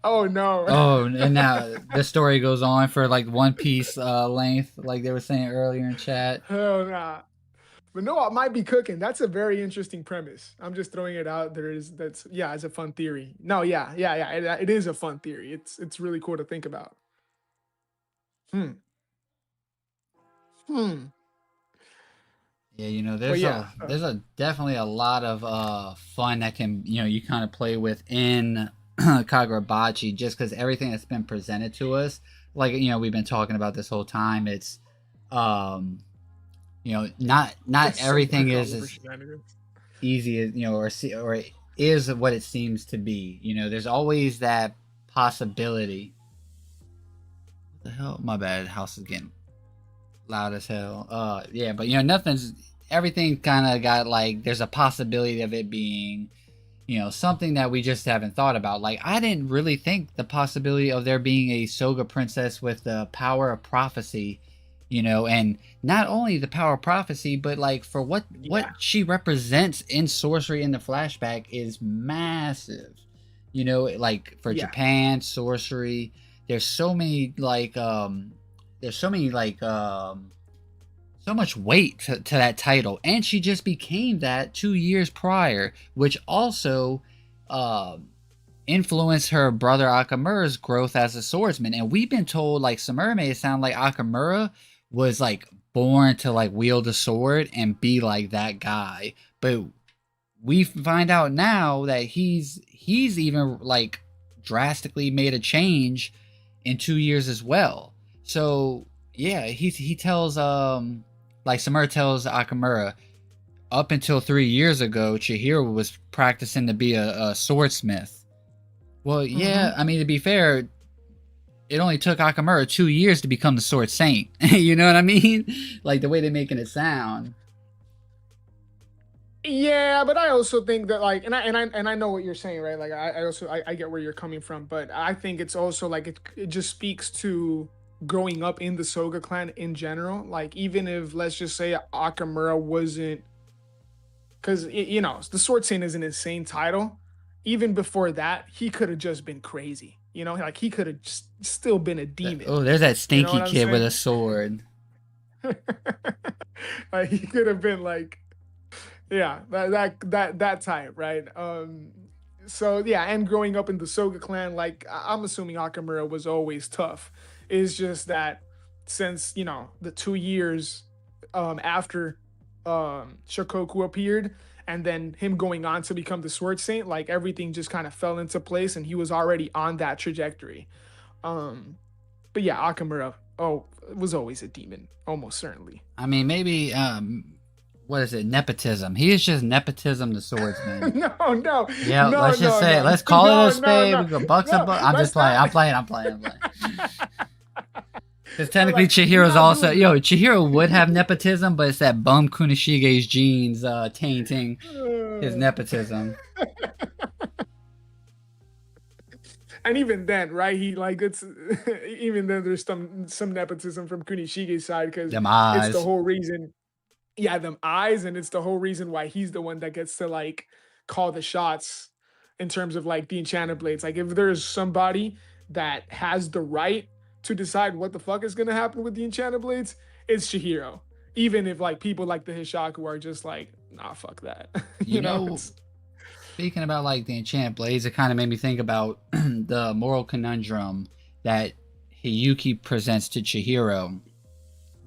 Oh no.
oh, and now the story goes on for like One Piece length, like they were saying earlier in chat.
Hell nah. But no, it might be cooking. That's a very interesting premise. I'm just throwing it out there. Is that's yeah, it's a fun theory. No, yeah. It is a fun theory. It's really cool to think about. Hmm. Hmm.
Yeah, you know,
But
there's
yeah,
a definitely a lot of fun that can, you know, you kind of play with in Kagurabachi, just because everything that's been presented to us, like, you know, we've been talking about this whole time. It's um you know, not
there's so
everything
much
is
Oliver
as
shenanigans.
easy as, you know, or is what it seems to be. You know, there's always that possibility. What the hell? My bad. House is getting loud as hell. Yeah, but you know, nothing's everything kind of got like there's a possibility of it being, you know, something that we just haven't thought about. Like I didn't really think the possibility of there being a Soga princess with the power of prophecy, you know, and not only the power of prophecy, but like for what
Yeah,
she represents in sorcery in the flashback is massive. You know, like for
yeah,
Japan sorcery, there's so many like there's so many like so much weight to that title, and she just became that 2 years prior, which also uh, influenced her brother Akamura's growth as a swordsman. And we've been told like Samura made it sound like Akamura was like born to like wield a sword and be like that guy, but we find out now that he's even like drastically made a change in 2 years as well. So yeah, he tells like Samura tells Akamura up until 3 years ago, Chihiro was practicing to be a swordsmith. Well,
hmm
yeah, I mean to be fair, it only took Akamura 2 years to become the sword saint. You know what I mean? Like the way they're making it sound.
yeah. But I also think that like, and I know what you're saying, right? Like, I get where you're coming from, but I think it's also like it just speaks to growing up in the Soga clan in general. Like, even if let's just say Akamura wasn't, because you know the Sword Saint is an insane title. Even before that, he could have just been crazy. You know, like he could have still been a demon.
Oh, there's that
You know
stinky
what I'm
kid with a
saying?
sword.
Like he could have been like, yeah, that type, right? So yeah, and growing up in the Soga clan, like I'm assuming Akamura was always tough. It's just that since you know the 2 years after Shokoku appeared, and then him going on to become the Sword Saint, like everything just kind of fell into place, and he was already on that trajectory. Um, but yeah, Akamura, oh, was always a demon, almost certainly.
I mean, maybe what is it? Nepotism. He is just nepotism, the swordsman.
No, no,
Yeah,
no,
let's just
no,
say it.
no,
Let's call it a
no, no,
spade.
no,
We go bucks a
no.
buck. I'm just
Let's
playing.
not.
I'm playing. Because
We're
technically,
like, we're
Chihiro's
not
also
doing this.
Chihiro would have nepotism, but it's that bum Kunishige's genes tainting his
Uh,
nepotism.
and even then, right? He like it's even then there's some nepotism from Kunishige's side because
Them
it's the
eyes.
whole reason. Yeah, them eyes, and it's the whole reason why he's the one that gets to like call the shots in terms of like the enchanted blades. Like if there's somebody that has the right to decide what the fuck is gonna happen with the enchanted blades, it's Chihiro. Even if like people like the Hishaku are just like, nah, fuck that.
You
You know,
know,
it's
speaking about like the enchanted blades, it kind of made me think about the moral conundrum that Hiyuki presents to Chihiro,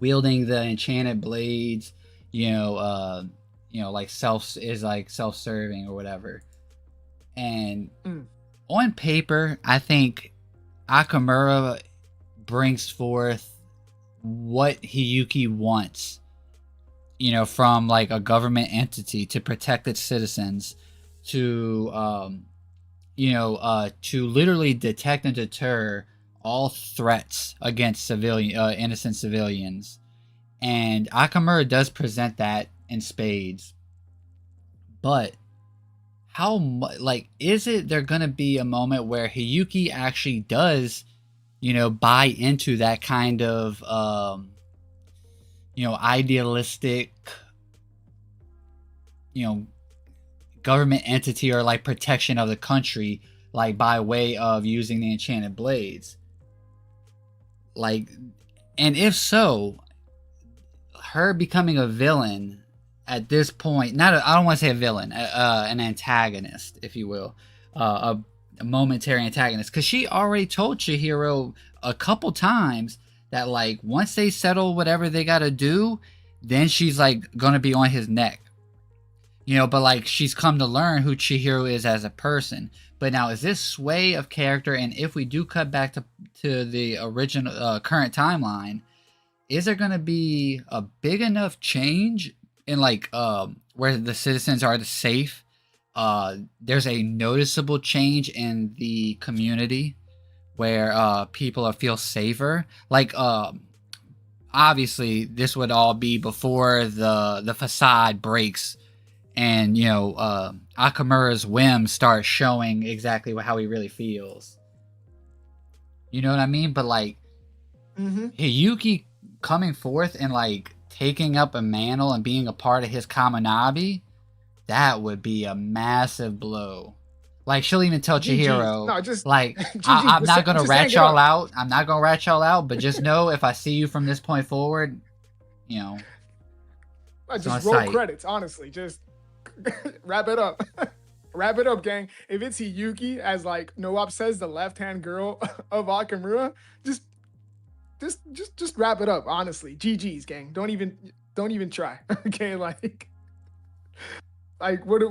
wielding the enchanted blades. You know, like self-serving or whatever. And
mm,
on paper, I think Akamura brings forth what Hiyuki wants, you know, from like a government entity to protect its citizens, to to literally detect and deter all threats against innocent civilians. And Akamura does present that in spades. But how much, like, is it there gonna be a moment where Hiyuki actually does, you know, buy into that kind of idealistic, you know, government entity or like protection of the country, like by way of using the enchanted blades? Like, and if so, her becoming a villain at this point, I don't want to say a villain, an antagonist, if you will, a momentary antagonist, because she already told Chihiro a couple times that like once they settle whatever they got to do, then she's like gonna be on his neck, but like she's come to learn who Chihiro is as a person. But now, is this sway of character, and if we do cut back to the original current timeline, is there going to be a big enough change in like where the citizens are safe? There's a noticeable change in the community where people feel safer. Like obviously, this would all be before the facade breaks, and Akamura's whims start showing exactly how he really feels. You know what I mean? But like Hiyuki coming forth and like taking up a mantle and being a part of his Kaminabi, that would be a massive blow. Like she'll even tell Chihiro,
no, just
like I'm not gonna rat y'all out. I'm not gonna rat y'all out, but just know if I see you from this point forward,
I just roll credits. Honestly, just wrap it up. Wrap it up, gang. If it's Hiyuki, as like Noab says, the left-hand girl of Akamura, just wrap it up. Honestly, GG's, gang. Don't even try. Okay, like what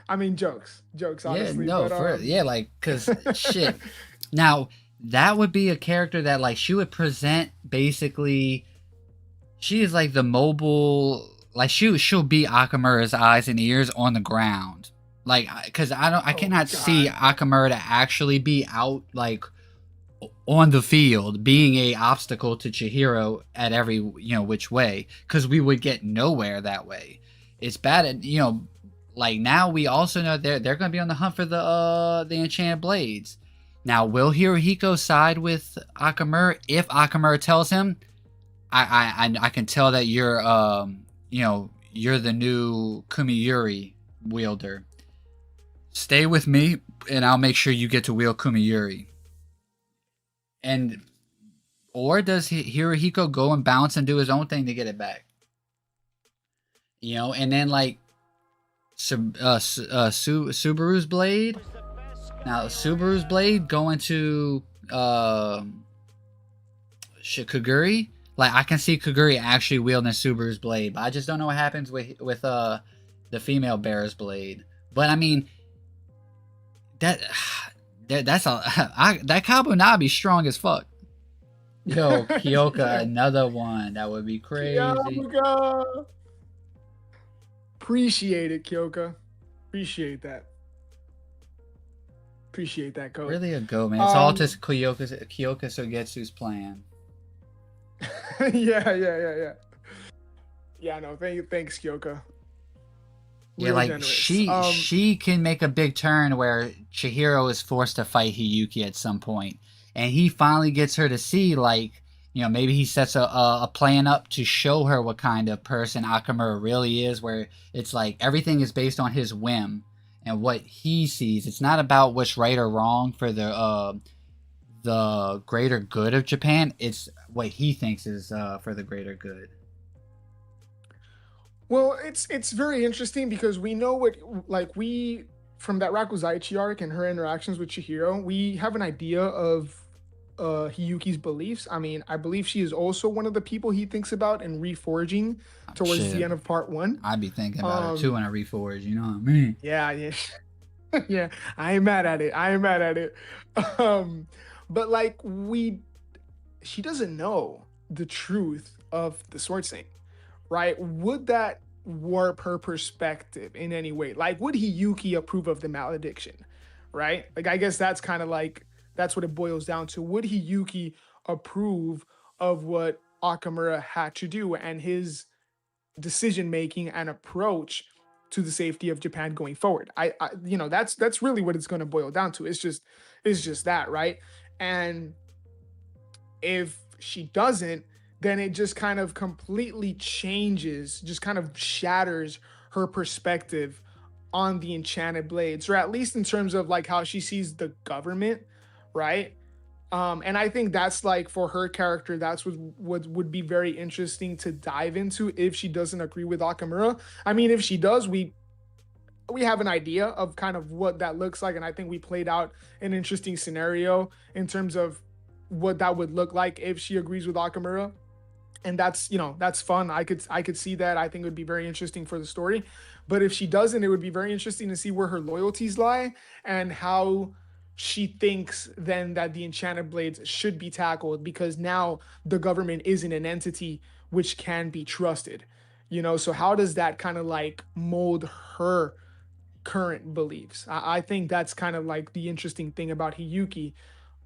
I mean, jokes. Honestly,
yeah, no, like because shit. Now that would be a character that like she would present basically. She is like the mobile. Like she'll be Akamura's eyes and ears on the ground, like because I cannot see Akamura to actually be out like on the field being a obstacle to Chihiro at every which way, because we would get nowhere that way. It's bad, like now we also know they're going to be on the hunt for the Enchanted Blades. Now will Hirohiko side with Akamura if Akamura tells him, I can tell that you're you're the new Kumiyuri wielder. Stay with me, and I'll make sure you get to wield Kumiyuri. Or does Hirohiko go and bounce and do his own thing to get it back? And then like Subaru's blade. Now Subaru's blade going to Kaguri. Like I can see Kaguri actually wielding Subaru's blade, but I just don't know what happens with the female bearer's blade. But I mean, that's that Kabunabi strong as fuck. Yo, Kyoka, another one that would be crazy.
Kyoka. Appreciate it, Kyoka. Appreciate that. Appreciate that, Coach.
Really a go, man. It's all just Kyoka Sogetsu's plan.
Yeah. Yeah, no, thanks, Kyoka.
Yeah, like generous. She can make a big turn where Chihiro is forced to fight Hiyuki at some point, and he finally gets her to see, like, maybe he sets a plan up to show her what kind of person Akamura really is, where it's like everything is based on his whim and what he sees. It's not about what's right or wrong for the greater good of Japan. It's what he thinks is for the greater good.
Well, it's very interesting because we know from that Rakuzaichi arc and her interactions with Chihiro, we have an idea of Hiyuki's beliefs. I mean, I believe she is also one of the people he thinks about in reforging towards the end of part 1.
I'd be thinking about her too when I reforge, you know what I mean?
Yeah. Yeah, I ain't mad at it. But like she doesn't know the truth of the sword sing, right? Would that warp her perspective in any way? Like, would Hiyuki approve of the malediction, right? Like, I guess that's kind of like, that's what it boils down to. Would Hiyuki approve of what Akamura had to do and his decision-making and approach to the safety of Japan going forward? I that's really what it's going to boil down to. It's just that, right? And if she doesn't, then it just kind of completely changes, just kind of shatters her perspective on the Enchanted Blades, or at least in terms of like how she sees the government, right? And I think that's like for her character, that's what would be very interesting to dive into if she doesn't agree with Akamura. I mean, if she does, we have an idea of kind of what that looks like, and I think we played out an interesting scenario in terms of what that would look like if she agrees with Akamura. And that's, that's fun. I could see that. I think it would be very interesting for the story. But if she doesn't, it would be very interesting to see where her loyalties lie and how she thinks then that the enchanted blades should be tackled, because now the government isn't an entity which can be trusted. So how does that kind of like mold her current beliefs? I think that's kind of like the interesting thing about Hiyuki.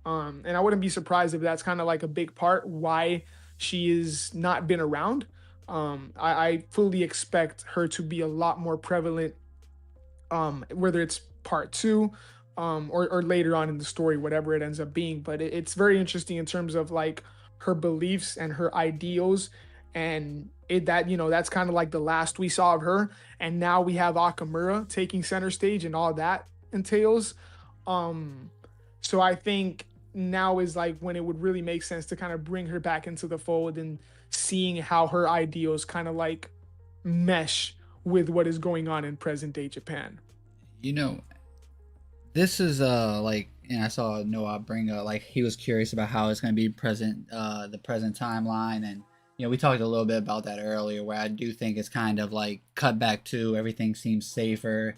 And I wouldn't be surprised if that's kind of like a big part why she is not been around. I fully expect her to be a lot more prevalent, whether it's part two, or later on in the story, whatever it ends up being. But it's very interesting in terms of like her beliefs and her ideals, and that's kind of like the last we saw of her. And now we have Akamura taking center stage and all that entails. Um, so I think now is like when it would really make sense to kind of bring her back into the fold and seeing how her ideals kind of like mesh with what is going on in present day Japan.
You know, this is like, and I saw Noah bring up like he was curious about how it's going to be present, the present timeline, and we talked a little bit about that earlier, where I do think it's kind of like cut back to everything seems safer,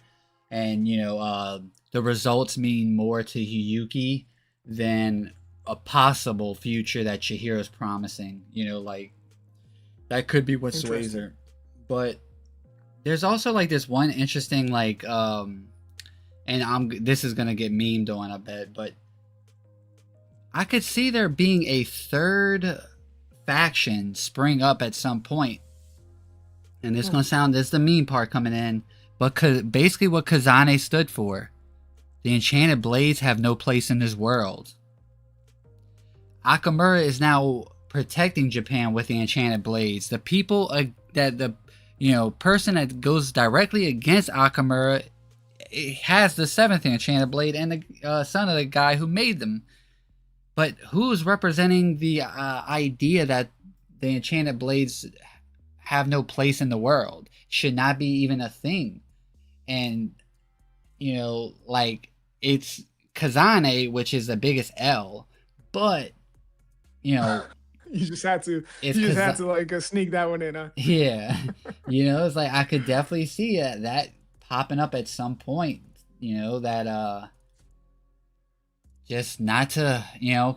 and the results mean more to Hiyuki than a possible future that Chihiro's promising. Like that could be what sways
Interesting.
her, but there's also like this one interesting like and this is gonna get memed on a bit, but I could see there being a third faction spring up at some point, and this is
Hmm.
gonna sound, this is the meme part coming in, but basically what Kazane stood for: the enchanted blades have no place in this world. Akamura is now protecting Japan with the enchanted blades. The people that the person that goes directly against Akamura has the seventh enchanted blade and the son of the guy who made them. But who's representing the idea that the enchanted blades have no place in the world, should not be even a thing? And like it's Kazane, which is the biggest L, but you know
you just had to
it's
you just had
Kazane.
to like sneak that one in, huh?
Yeah, it's like I could definitely see that popping up at some point. That just not to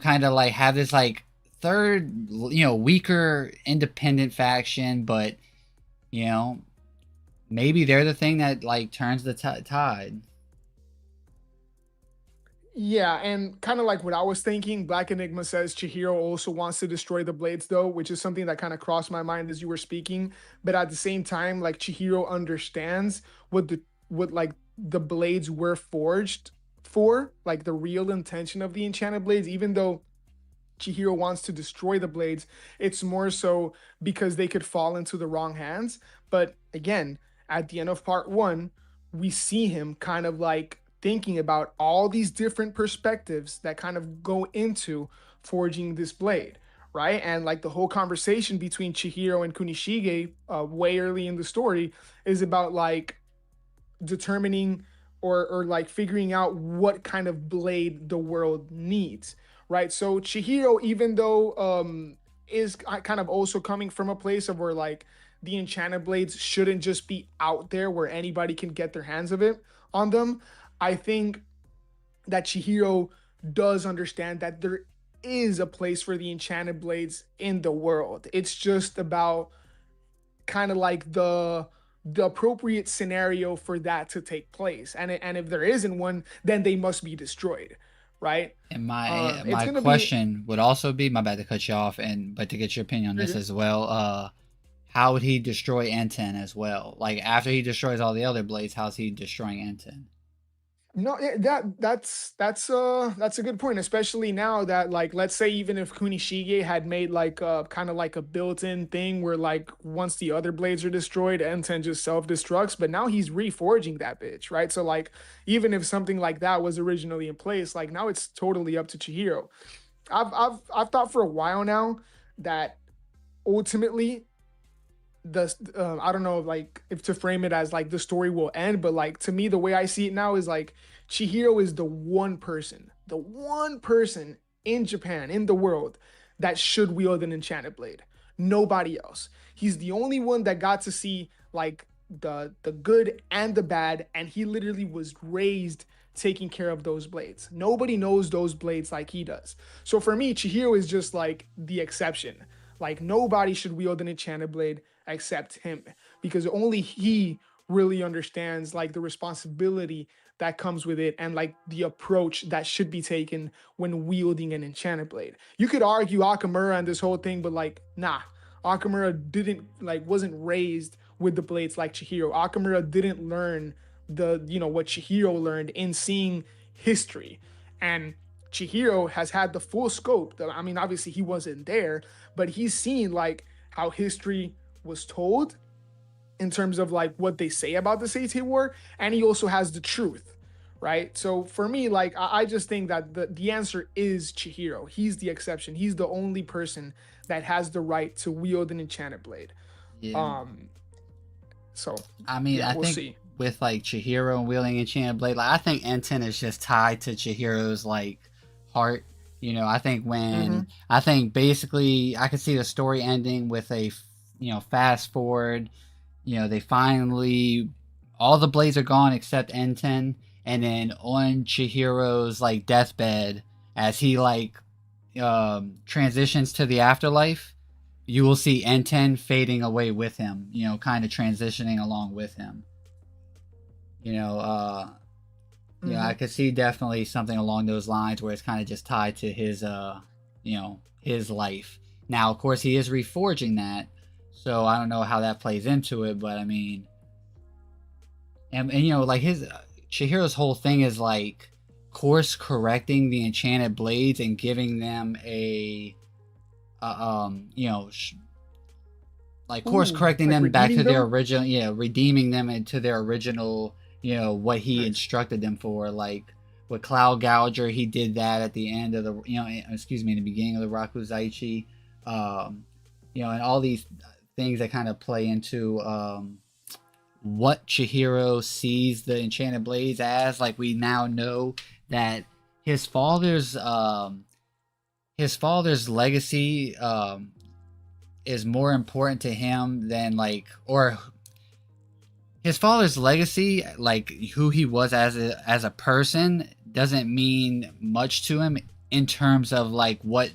kind of like have this like third weaker independent faction, but you know maybe they're the thing that like turns the tide.
Yeah, and kind of like what I was thinking, Black Enigma says Chihiro also wants to destroy the blades, though, which is something that kind of crossed my mind as you were speaking. But at the same time, like Chihiro understands what like the blades were forged for, like the real intention of the enchanted blades, even though Chihiro wants to destroy the blades, it's more so because they could fall into the wrong hands. But again, at the end of part one, we see him kind of like thinking about all these different perspectives that kind of go into forging this blade, right? And like the whole conversation between Chihiro and Kunishige, way early in the story, is about like determining or like figuring out what kind of blade the world needs, right? So Chihiro, even though is kind of also coming from a place of where like the enchanted blades shouldn't just be out there where anybody can get their hands of it on them, I think that Chihiro does understand that there is a place for the enchanted blades in the world. It's just about kind of like the appropriate scenario for that to take place. And if there isn't one, then they must be destroyed, right?
And my
It's
my
gonna be
question would also be, my bad to cut you off, and but to get your opinion on this as well. How would he destroy Enten as well? Like after he destroys all the other blades, how's he destroying Enten?
no, that's a good point, especially now that like let's say even if Kunishige had made like a kind of like a built-in thing where like once the other blades are destroyed, N10 just self-destructs, but now he's reforging that bitch, right? So like even if something like that was originally in place, like now it's totally up to Chihiro. I've thought for a while now that ultimately the I don't know like if to frame it as like the story will end, but like to me the way I see it now is like Chihiro is the one person in Japan in the world that should wield an enchanted blade. Nobody else. He's the only one that got to see like the good and the bad, and he literally was raised taking care of those blades. Nobody knows those blades like he does. So for me, Chihiro is just like the exception. Like nobody should wield an enchanted blade except him, because only he really understands like the responsibility that comes with it and like the approach that should be taken when wielding an enchanted blade. You could argue Akamura and this whole thing, but like nah, Akamura didn't like wasn't raised with the blades like Chihiro. Akamura didn't learn the what Chihiro learned in seeing history. And Chihiro has had the full scope. I mean, obviously he wasn't there, but he's seen like how history was told in terms of like what they say about the Seitei War, and he also has the truth, right? So for me, like I just think that the answer is Chihiro. He's the exception. He's the only person that has the right to wield an enchanted blade.
Yeah.
Um, so
I mean,
yeah,
I
we'll
think
see.
with like Chihiro and wielding Enchanted Blade, like I think N10 is just tied to Chihiro's like heart. I think
Mm-hmm.
I think basically I could see the story ending with a fast forward. They finally all the blades are gone except N10, and then on Chihiro's like deathbed, as he like transitions to the afterlife, you will see N10 fading away with him, kind of transitioning along with him. You know, uh, I
Mm-hmm.
could see definitely something along those lines where it's kind of just tied to his life. Now, of course, he is reforging that, so I don't know how that plays into it, but I mean, and like his Chihiro's whole thing is like course correcting the enchanted blades and giving them uh um, you know, sh- like course
Ooh,
correcting
like
them back
redeeming
to their
them.
original, redeeming them into their original, what he
Nice.
instructed them for. Like with Cloud Gouger, he did that at the end of the, excuse me, in the beginning of the Rakuzaichi. Um, and all these things that kind of play into what Chihiro sees the Enchanted Blades as. Like we now know that his father's um, his father's legacy is more important to him than like, or his father's legacy, like who he was as a person, doesn't mean much to him in terms of like what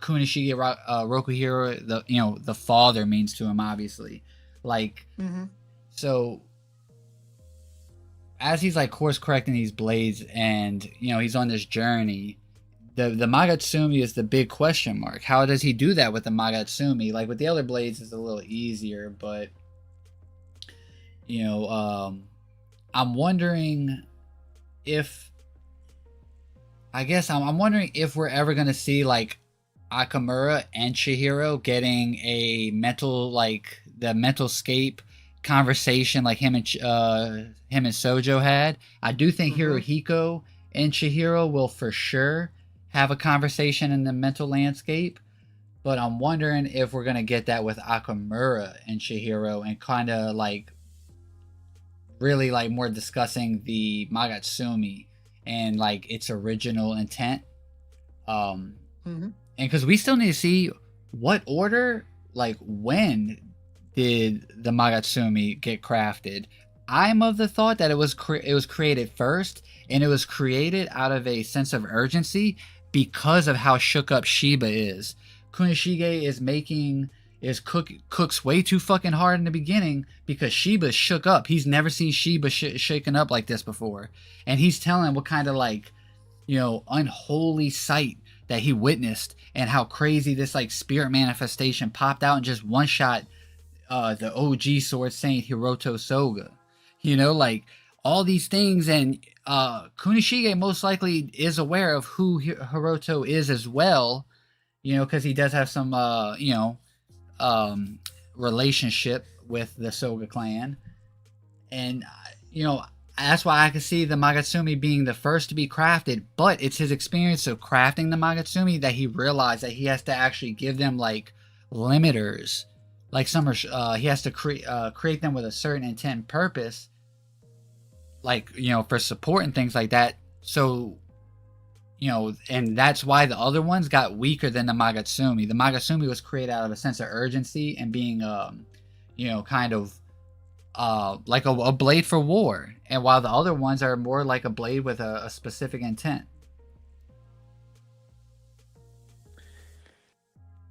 Kunishige Rokuhiro, the father, means to him. Obviously, like,
Mm-hmm.
so as he's like course correcting these blades, and he's on this journey. The Magatsumi is the big question mark. How does he do that with the Magatsumi? Like with the other blades, it's a little easier, but you know, um, I'm wondering if I'm wondering if we're ever gonna see like Akamura and Chihiro getting a the mental scape conversation like him and Sojo had. I do think
Mm-hmm.
Hirohiko and Chihiro will for sure have a conversation in the mental landscape. But I'm wondering if we're gonna get that with Akamura and Chihiro, and kind of like really like more discussing the Magatsumi and like its original intent. Um,
Mm-hmm.
and because we still need to see what order, like when did the Magatsumi get crafted. I'm of the thought that it was created first, and it was created out of a sense of urgency because of how shook up Shiba is. Kunishige is making is cooks way too fucking hard in the beginning because Shiba's shook up. He's never seen Shiba shaken up like this before, and he's telling what kind of like unholy sight that he witnessed, and how crazy this like spirit manifestation popped out and just one shot the OG Sword Saint Hiroto Soga. Like all these things, and Kunishige most likely is aware of who Hiroto is as well. Because he does have some relationship with the Soga clan, and that's why I can see the Magatsumi being the first to be crafted, but it's his experience of crafting the Magatsumi that he realized that he has to actually give them like limiters, like some are, he has to create them with a certain intent and purpose, like, you know, for support and things like that. So, you know, and that's why the other ones got weaker than the Magatsumi. The Magatsumi was created out of a sense of urgency and being, you know, kind of like a blade for war, and while the other ones are more like a blade with a specific intent.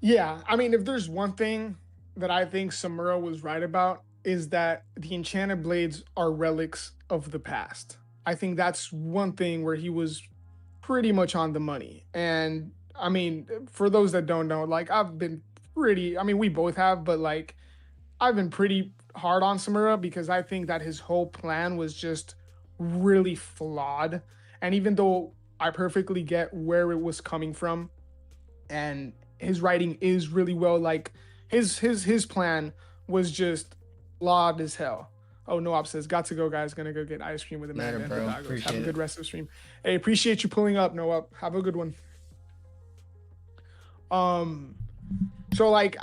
Yeah, I mean, if there's one thing that I think Samura was right about is that the enchanted blades are relics of the past. I think that's one thing where he was pretty much on the money. And I mean, for those that don't know, like I've been pretty, I mean, we both have, but like I've been pretty hard on Samura because I think that his whole plan was just really flawed. And even though I perfectly get where it was coming from, and his writing is really well, like his plan was just flawed as hell. Oh, Noab says, got to go, guys. Gonna go get ice cream with
Later,
Amanda and her
bro.
doggos. Have a
Appreciate it.
good rest of the stream. Hey, appreciate you pulling up, Noab. Have a good one. Um, so like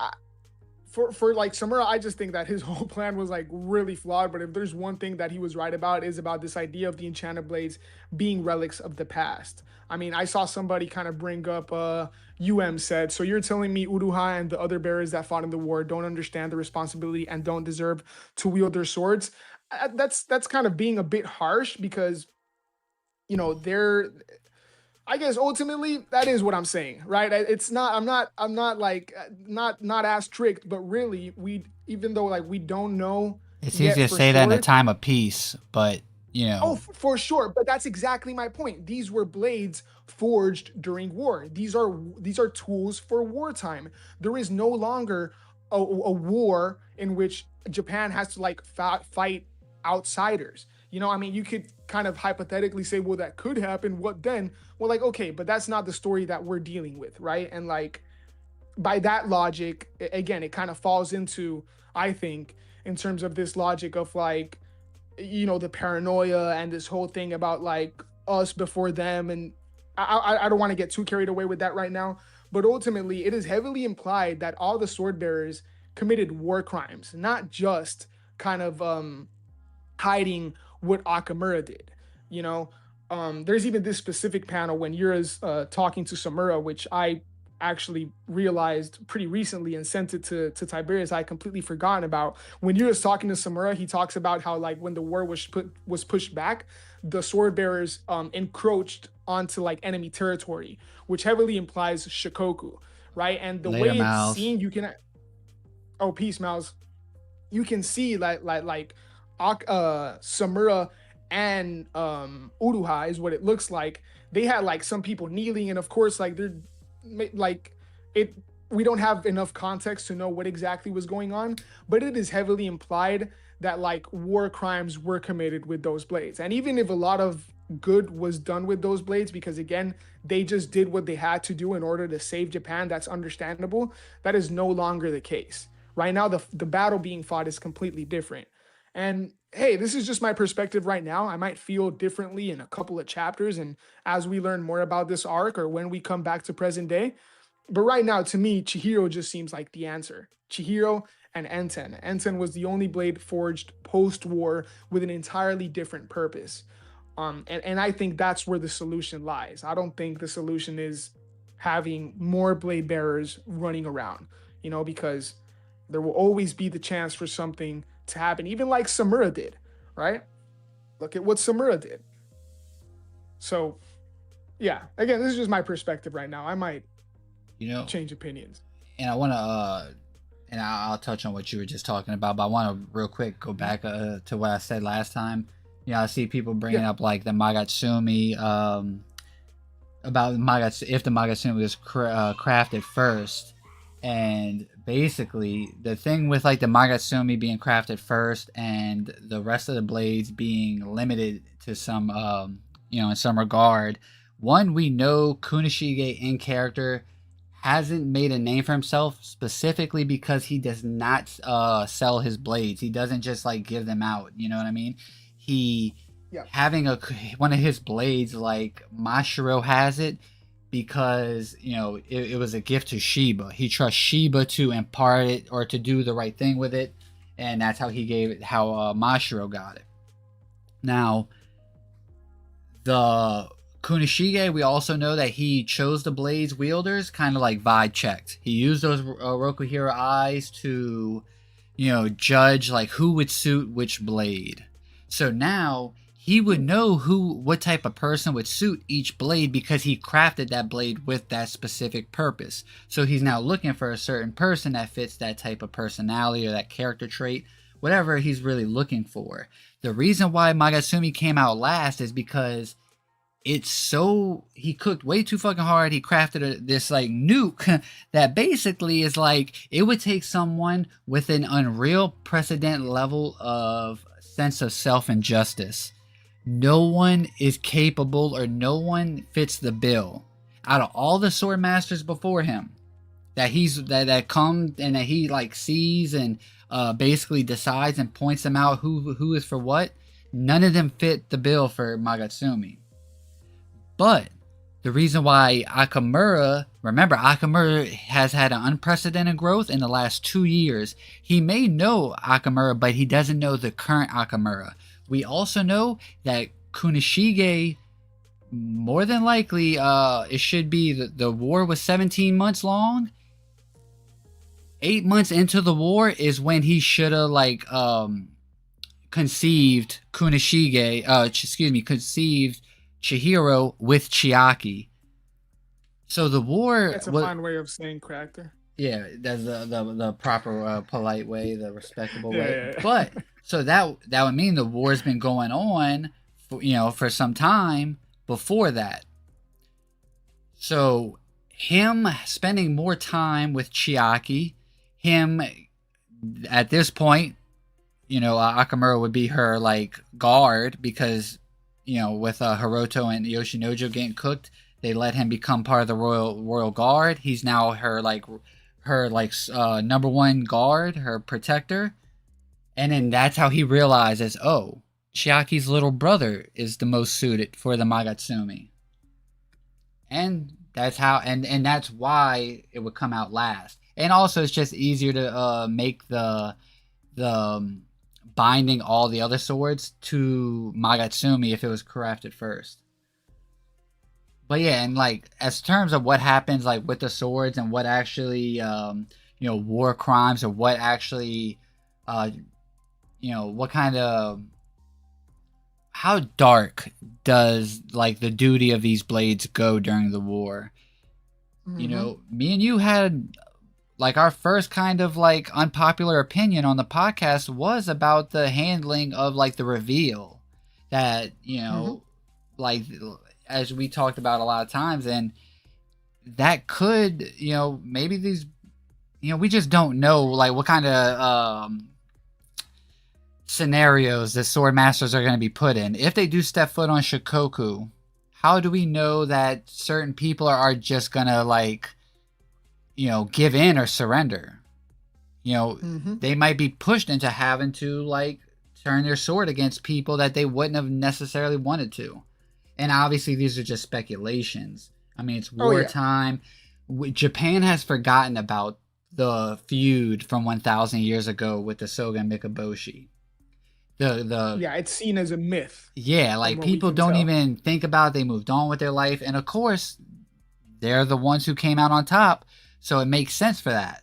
for like Samura, I just think that his whole plan was like really flawed. But if there's one thing that he was right about, is about this idea of the enchanted blades being relics of the past. I mean, I saw somebody kind of bring up said, so you're telling me Uruha and the other bearers that fought in the war don't understand the responsibility and don't deserve to wield their swords? That's kind of being a bit harsh because they're, I guess ultimately that is what I'm saying, right? It's not. I'm not like not as strict, but really, we even though like we don't know
It's easy
yet
to
for
say that in a
sure.
time of peace, but you
Oh,
know,
for sure, but that's exactly my point. These were blades forged during war. These are tools for wartime. There is no longer a war in which Japan has to like fight outsiders. I mean, you could kind of hypothetically say, well, that could happen. What then? Well, like, okay, but that's not the story that we're dealing with, right? And like by that logic, again, it kind of falls into, I think, in terms of this logic of like, the paranoia and this whole thing about like us before them. And I don't want to get too carried away with that right now, but ultimately it is heavily implied that all the sword bearers committed war crimes, not just kind of hiding what Akamura did. You know, there's even this specific panel when Yura's talking to Samura, which I actually realized pretty recently and sent it to Tiberius. I completely forgotten about when Yura's talking to Samura. He talks about how like when the war was pushed back, the sword bearers encroached onto like enemy territory, which heavily implies Shikoku, right? And the
later,
way it's
Miles.
seen, you can, oh, peace, Mouse, you can see like Samura and Uruha is what it looks like. They had like some people kneeling, and of course, like they're like it. We don't have enough context to know what exactly was going on, but it is heavily implied that like war crimes were committed with those blades. And even if a lot of good was done with those blades, because again, they just did what they had to do in order to save Japan, that's understandable. That is no longer the case. Right now, the battle being fought is completely different. And hey, this is just my perspective right now. I might feel differently in a couple of chapters, and as we learn more about this arc or when we come back to present day. But right now, to me, Chihiro just seems like the answer. Chihiro and Enten. Enten was the only blade forged post-war with an entirely different purpose. And I think that's where the solution lies. I don't think the solution is having more blade bearers running around, because there will always be the chance for something to happen, even like Samura did, right? Look at what Samura did. So, yeah, again, this is just my perspective right now. I might
You know,
change opinions.
and I want to, and I'll touch on what you were just talking about, but I want to real quick go back to what I said last time. You know, I see people bringing
Yeah.
up like the Magatsumi, about Magats if the Magatsumi was crafted first, and basically the thing with like the Magatsumi being crafted first and the rest of the blades being limited to some, in some regard. One, we know Kunishige in character hasn't made a name for himself specifically because he does not sell his blades. He doesn't just like give them out. You know what I mean? He
Yeah.
having a one of his blades like Mashiro has it because it was a gift to Shiba. He trusts Shiba to impart it or to do the right thing with it, and that's how he gave it. How Mashiro got it. Now the Kunishige, we also know that he chose the blades wielders kind of like vibe checked. He used those Rokuhira eyes to, judge like who would suit which blade. So now he would know what type of person would suit each blade because he crafted that blade with that specific purpose. So he's now looking for a certain person that fits that type of personality or that character trait, whatever he's really looking for. The reason why Magatsumi came out last is because he cooked way too fucking hard. He crafted this like nuke that basically is like it would take someone with an unreal precedent level of sense of self and justice. No one is capable or no one fits the bill out of all the sword masters before him that come and that he like sees and basically decides and points them out who is for what. None of them fit the bill for Magatsumi. But the reason why Akamura has had an unprecedented growth in the last 2 years. He may know Akamura, but he doesn't know the current Akamura. We also know that Kunishige, more than likely, it should be the war was 17 months long. 8 months into the war is when he should have conceived Chihiro with Chiaki. So the war.
That's a fine way of saying character.
Yeah, that's the proper polite way, the respectable way.
Yeah.
But so that would mean the war's been going on for some time before that. So him spending more time with Chiaki, him at this point, Akamura would be her like guard because with Hiroto and Yoshinojo getting cooked, they let him become part of the royal guard. He's now her number one guard, her protector. And then that's how he realizes, oh, Chiaki's little brother is the most suited for the Magatsumi. And that's how, and that's why it would come out last. And also, it's just easier to make the binding all the other swords to Magatsumi if it was crafted first. But yeah, and like as terms of what happens like with the swords and what actually war crimes or what actually what kind of how dark does like the duty of these blades go during the war? Mm-hmm. Me and you had like our first kind of like unpopular opinion on the podcast was about the handling of like the reveal that, like as we talked about a lot of times, and that could, maybe these, we just don't know like what kind of scenarios the sword masters are going to be put in. If they do step foot on Shikoku, how do we know that certain people are just going to like, give in or surrender? They might be pushed into having to like turn their sword against people that they wouldn't have necessarily wanted to. And obviously these are just speculations. I mean, it's wartime. Japan has forgotten about the feud from 1,000 years ago with the Sogen Mikaboshi.
It's seen as a myth.
Yeah, like people don't even think about it. They moved on with their life. And of course, they're the ones who came out on top. So it makes sense for that.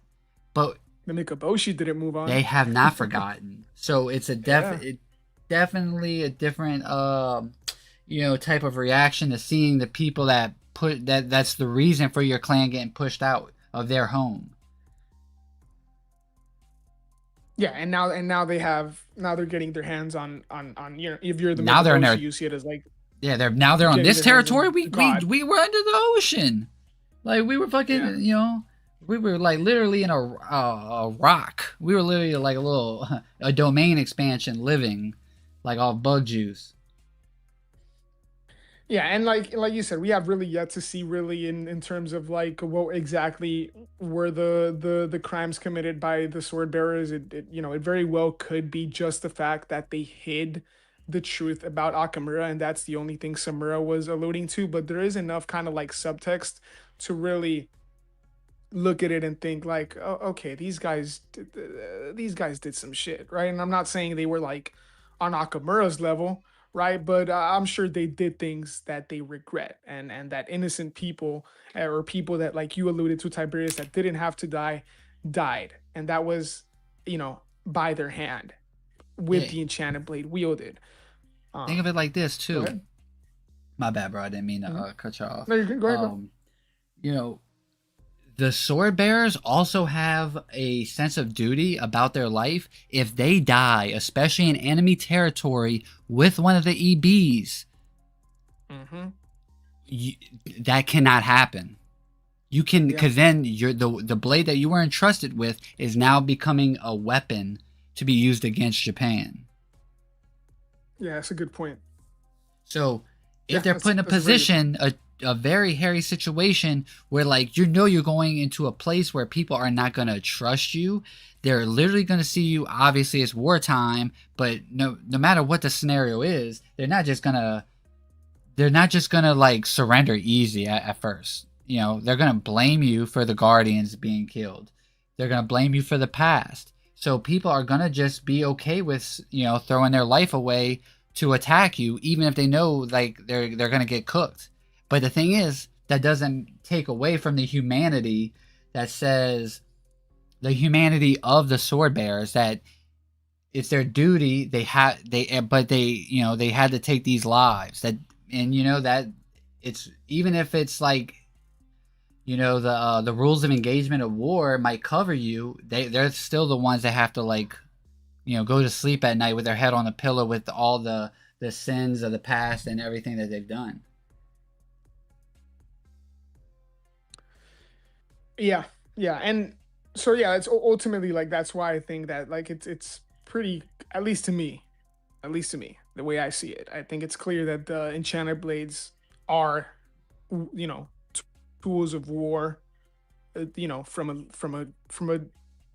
But
the Mikaboshi didn't move on.
They have not forgotten. So it's definitely a different type of reaction to seeing the people that that's the reason for your clan getting pushed out of their home.
Yeah, and now they're getting their hands on if you're the Mikaboshi, you see it as like
they're on this territory. We were under the ocean. Like we were fucking we were like literally in a rock. We were literally like a domain expansion living like all bug juice.
Yeah, and like you said, we have really yet to see really in terms of like what exactly were the crimes committed by the sword bearers. It very well could be just the fact that they hid the truth about Akamura, and that's the only thing Samura was alluding to. But there is enough kind of like subtext to really look at it and think like, oh, okay, these guys did some shit, right? And I'm not saying they were like on Akamura's level, right? But I'm sure they did things that they regret, and that innocent people or people that, like you alluded to, Tiberius, that didn't have to die, died, and that was, by their hand with
Yeah.
the enchanted blade wielded.
Think of it like this
Go
too.
ahead.
My bad, bro. I didn't mean to
Mhm.
cut you off.
No, you're good. Go ahead, bro.
You know, the sword bearers also have a sense of duty about their life. If they die, especially in enemy territory with one of the EBs,
Hmm.
you, that cannot happen. You can,
Yeah,
because then the blade that you were entrusted with is now becoming a weapon to be used against Japan.
yeah, that's a good point.
So if
Yeah,
they're put in a
that's a very good point.
position, a very hairy situation where like you know you're going into a place where people are not gonna trust you, they're literally gonna see you. Obviously, it's wartime, but no matter what the scenario is, they're not just gonna like surrender easy at first. You know, they're gonna blame you for the guardians being killed. They're gonna blame you for the past. So people are gonna just be okay with throwing their life away to attack you, even if they know like they're gonna get cooked. But the thing is, that doesn't take away from the humanity that says the humanity of the sword bearers that it's their duty. But they had to take these lives that, and that it's even if it's like the rules of engagement of war might cover you. They're still the ones that have to like go to sleep at night with their head on a pillow with all the sins of the past and everything that they've done.
Yeah, yeah, and so yeah, it's ultimately like that's why I think that like it's pretty, at least to me, at least to me, the way I see it. I think it's clear that the enchanted blades are, you know, tools of war, from a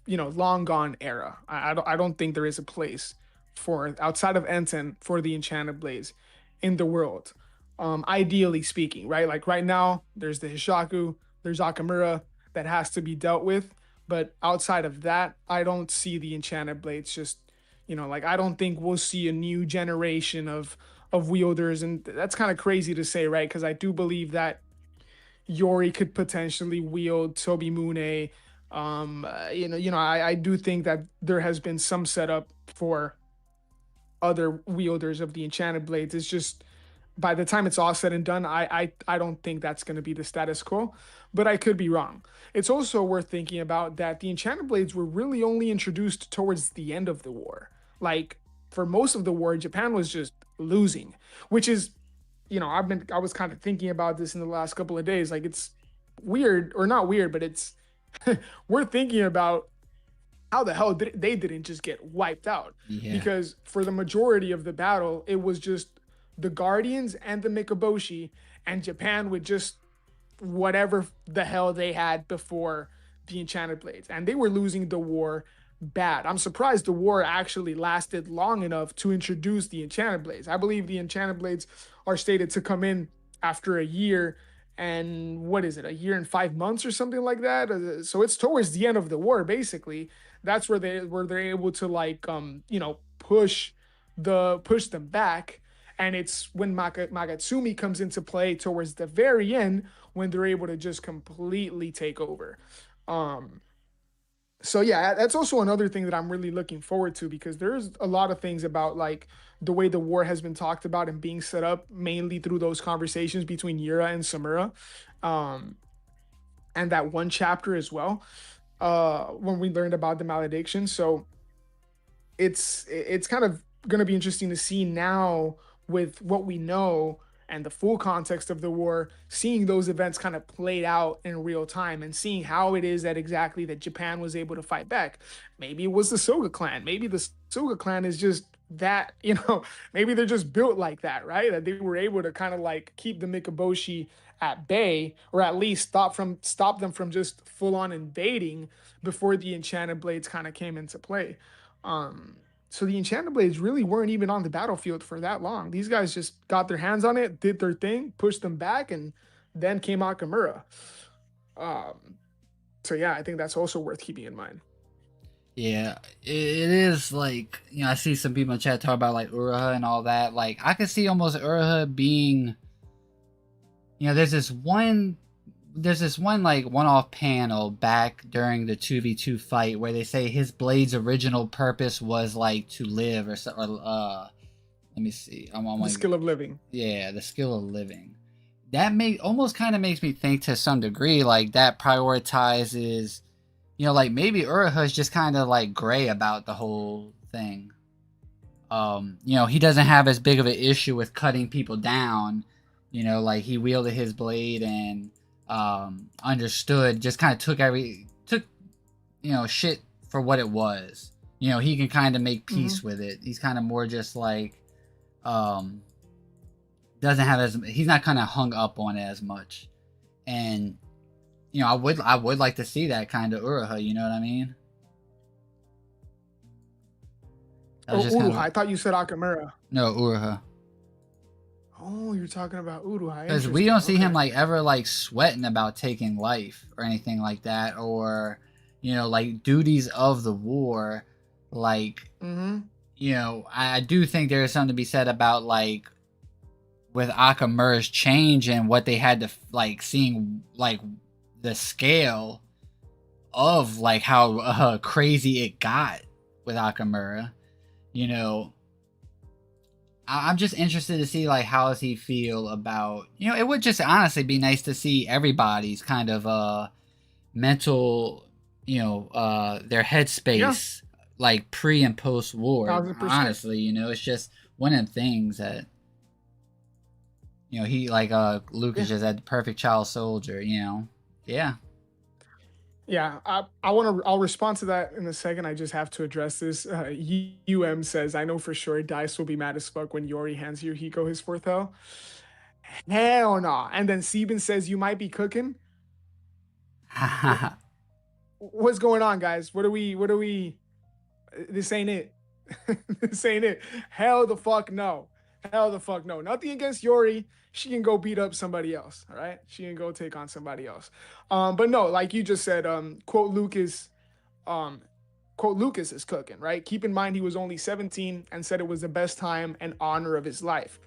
long gone era. I don't think there is a place for, outside of Enten, for the enchanted blades in the world. Ideally speaking, right? Like right now, there's the Hishaku, there's Akamura that has to be dealt with, but outside of that, I don't see the enchanted blades just, like I don't think we'll see a new generation of wielders, and that's kind of crazy to say, right? Because I do believe that Yori could potentially wield Toby Mune. I do think that there has been some setup for other wielders of the enchanted blades. It's just by the time it's all said and done, I don't think that's going to be the status quo, but I could be wrong. It's also worth thinking about that the enchanted blades were really only introduced towards the end of the war. Like for most of the war, Japan was just losing, which is, I was kind of thinking about this in the last couple of days. Like it's weird, or not weird, but it's we're thinking about how the hell they didn't just get wiped out,
Yeah,
because for the majority of the battle it was just the Guardians and the Mikaboshi, and Japan would just whatever the hell they had before the Enchanted Blades, and they were losing the war bad. I'm surprised the war actually lasted long enough to introduce the Enchanted Blades. I believe the Enchanted Blades are stated to come in after a year, and what is it, a year and 5 months or something like that. So it's towards the end of the war, basically. That's where they're able to like push them back, and it's when Magatsumi comes into play towards the very end, when they're able to just completely take over. Um, so yeah, that's also another thing that I'm really looking forward to, because there's a lot of things about like the way the war has been talked about and being set up mainly through those conversations between Yura and Samura, um, and that one chapter as well, when we learned about the malediction. So it's kind of going to be interesting to see now, with what we know and the full context of the war, seeing those events kind of played out in real time, and seeing how it is that exactly that Japan was able to fight back. Maybe it was the Soga clan. Maybe the Soga clan is just that, maybe they're just built like that, right? That they were able to kind of like keep the Mikaboshi at bay, or at least stop them from just full on invading before the enchanted blades kind of came into play. Um, So the Enchanted Blades really weren't even on the battlefield for that long. These guys just got their hands on it, did their thing, pushed them back, and then came Akamura. Um, so yeah, I think that's also worth keeping in mind.
Yeah, it is like, I see some people in chat talk about like Uraha and all that. Like I could see almost Uraha being, there's this one like one-off panel back during the 2v2 fight where they say his blade's original purpose was like to live or so, or let me see. I'm
The
like,
skill of living.
yeah, the skill of living. That almost kind of makes me think to some degree like that prioritizes, like maybe Uraha is just kind of like gray about the whole thing. He doesn't have as big of an issue with cutting people down. Like he wielded his blade and understood, just kind of took shit for what it was. He can kind of make
Hmm.
peace with it. He's kind of more just like doesn't have as he's not kind of hung up on it as much. And I would like to see that kind of Uraha. You know what I mean? That was
Oh,
just kind
Uruha.
of
I thought you said Akamura.
no Uraha.
Oh, you're talking about Uruha.
Because we
Interesting.
don't see him
Okay.
like ever like sweating about taking life or anything like that, or like duties of the war. Like,
Hmm.
I do think there is something to be said about like with Akamura's change and what they had to like seeing like the scale of like how crazy it got with Akamura. You know, I'm just interested to see like how does he feel about, it would just honestly be nice to see everybody's kind of mental, their
Yeah,
headspace like pre and post war.
1000%.
Honestly, it's just one of them things that he like Luke is
Yeah.
just that perfect child soldier, yeah.
Yeah, I'll respond to that in a second. I just have to address this. UM says, I know for sure Dice will be mad as fuck when Yori hands Yuhiko his fourth L. Hell no. And then Sebin says, you might be cooking. Wh- What's going on, guys? This ain't it. This ain't it. Hell the fuck no. Hell the fuck no. Nothing against Yori. She can go beat up somebody else. All right. She can go take on somebody else. But no, like you just said, um, quote Lucas is cooking, right? Keep in mind he was only 17 and said it was the best time and honor of his life.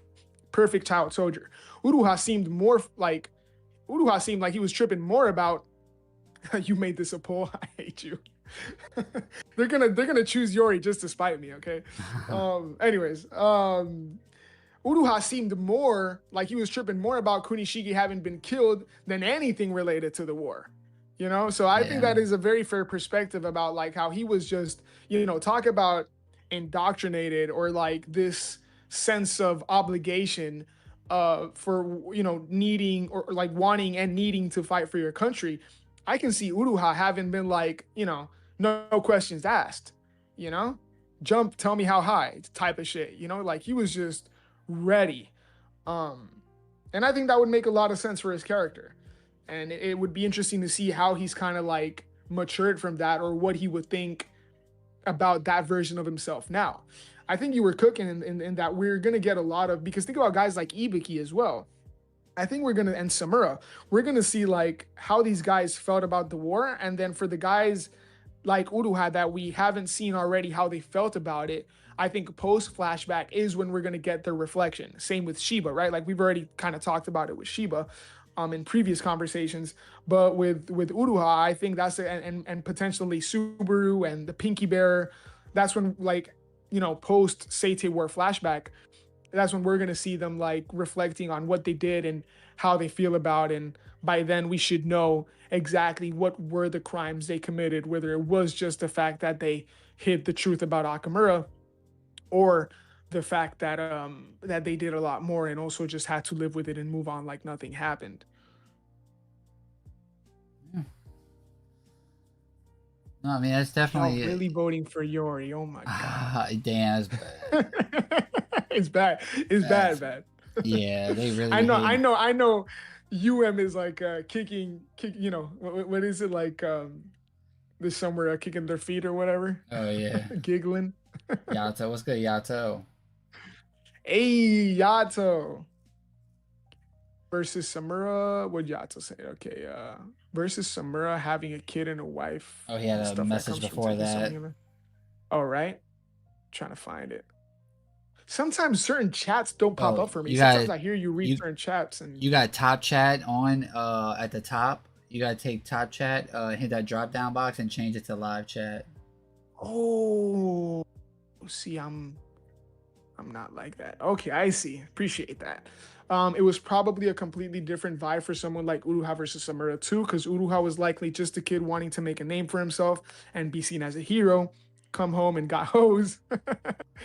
Perfect child soldier. Uruha seemed more like Uruha seemed like he was tripping more about you made this a poll. I hate you. They're gonna choose Yori just to spite me, okay? Anyways, Uruha seemed more like he was tripping more about Kunishiki having been killed than anything related to the war. So I think
Yeah.
that is a very fair perspective about like how he was just, talk about indoctrinated or like this sense of obligation for needing or like wanting and needing to fight for your country. I can see Uruha having been like, no questions asked, you know, jump, tell me how high type of shit, like he was just ready. Um, and I think that would make a lot of sense for his character. And it would be interesting to see how he's kind of like matured from that or what he would think about that version of himself now. I think you were cooking in that we're going to get a lot of, because think about guys like Ibiki as well. I think we're gonna and Samura, we're gonna see like how these guys felt about the war, and then for the guys like Uruha that we haven't seen already how they felt about it. I think post flashback is when we're gonna get their reflection. Same with Shiba, right? Like we've already kind of talked about it with Shiba, in previous conversations. But with Uruha, I think that's and potentially Subaru and the Pinky Bear. That's when like post Seite War flashback, that's when we're going to see them like reflecting on what they did and how they feel about it. And by then we should know exactly what were the crimes they committed, whether it was just the fact that they hid the truth about Akamura or the fact that they did a lot more and also just had to live with it and move on like nothing happened.
No, I mean that's
Y'all
definitely
really voting for Yori? Oh my god.
damn, it's bad.
It's bad. It's bad,
That's
bad.
Yeah, they
I
really
know,
hate.
I know. Is like what is it like? This somewhere kicking their feet or whatever,
Oh yeah.
giggling.
Yato, what's good, Yato?
Hey, Yato versus Samura. What Yato say? Okay, versus Samura having a kid and a wife.
Oh, he had
The
a
stuff that
message
comes from
before
taking so
that.
many. All right, trying to find it. Sometimes certain chats don't pop
Oh,
up for me.
you got
Sometimes I hear you read
you
certain chats and
you got top chat on at the top. You gotta take top chat, hit that drop down box and change it to live chat.
oh, see, I'm not like that. Okay, I see. Appreciate that. It was probably a completely different vibe for someone like Uruha versus Samura too, because Uruha was likely just a kid wanting to make a name for himself and be seen as a hero. Come home and got hosed.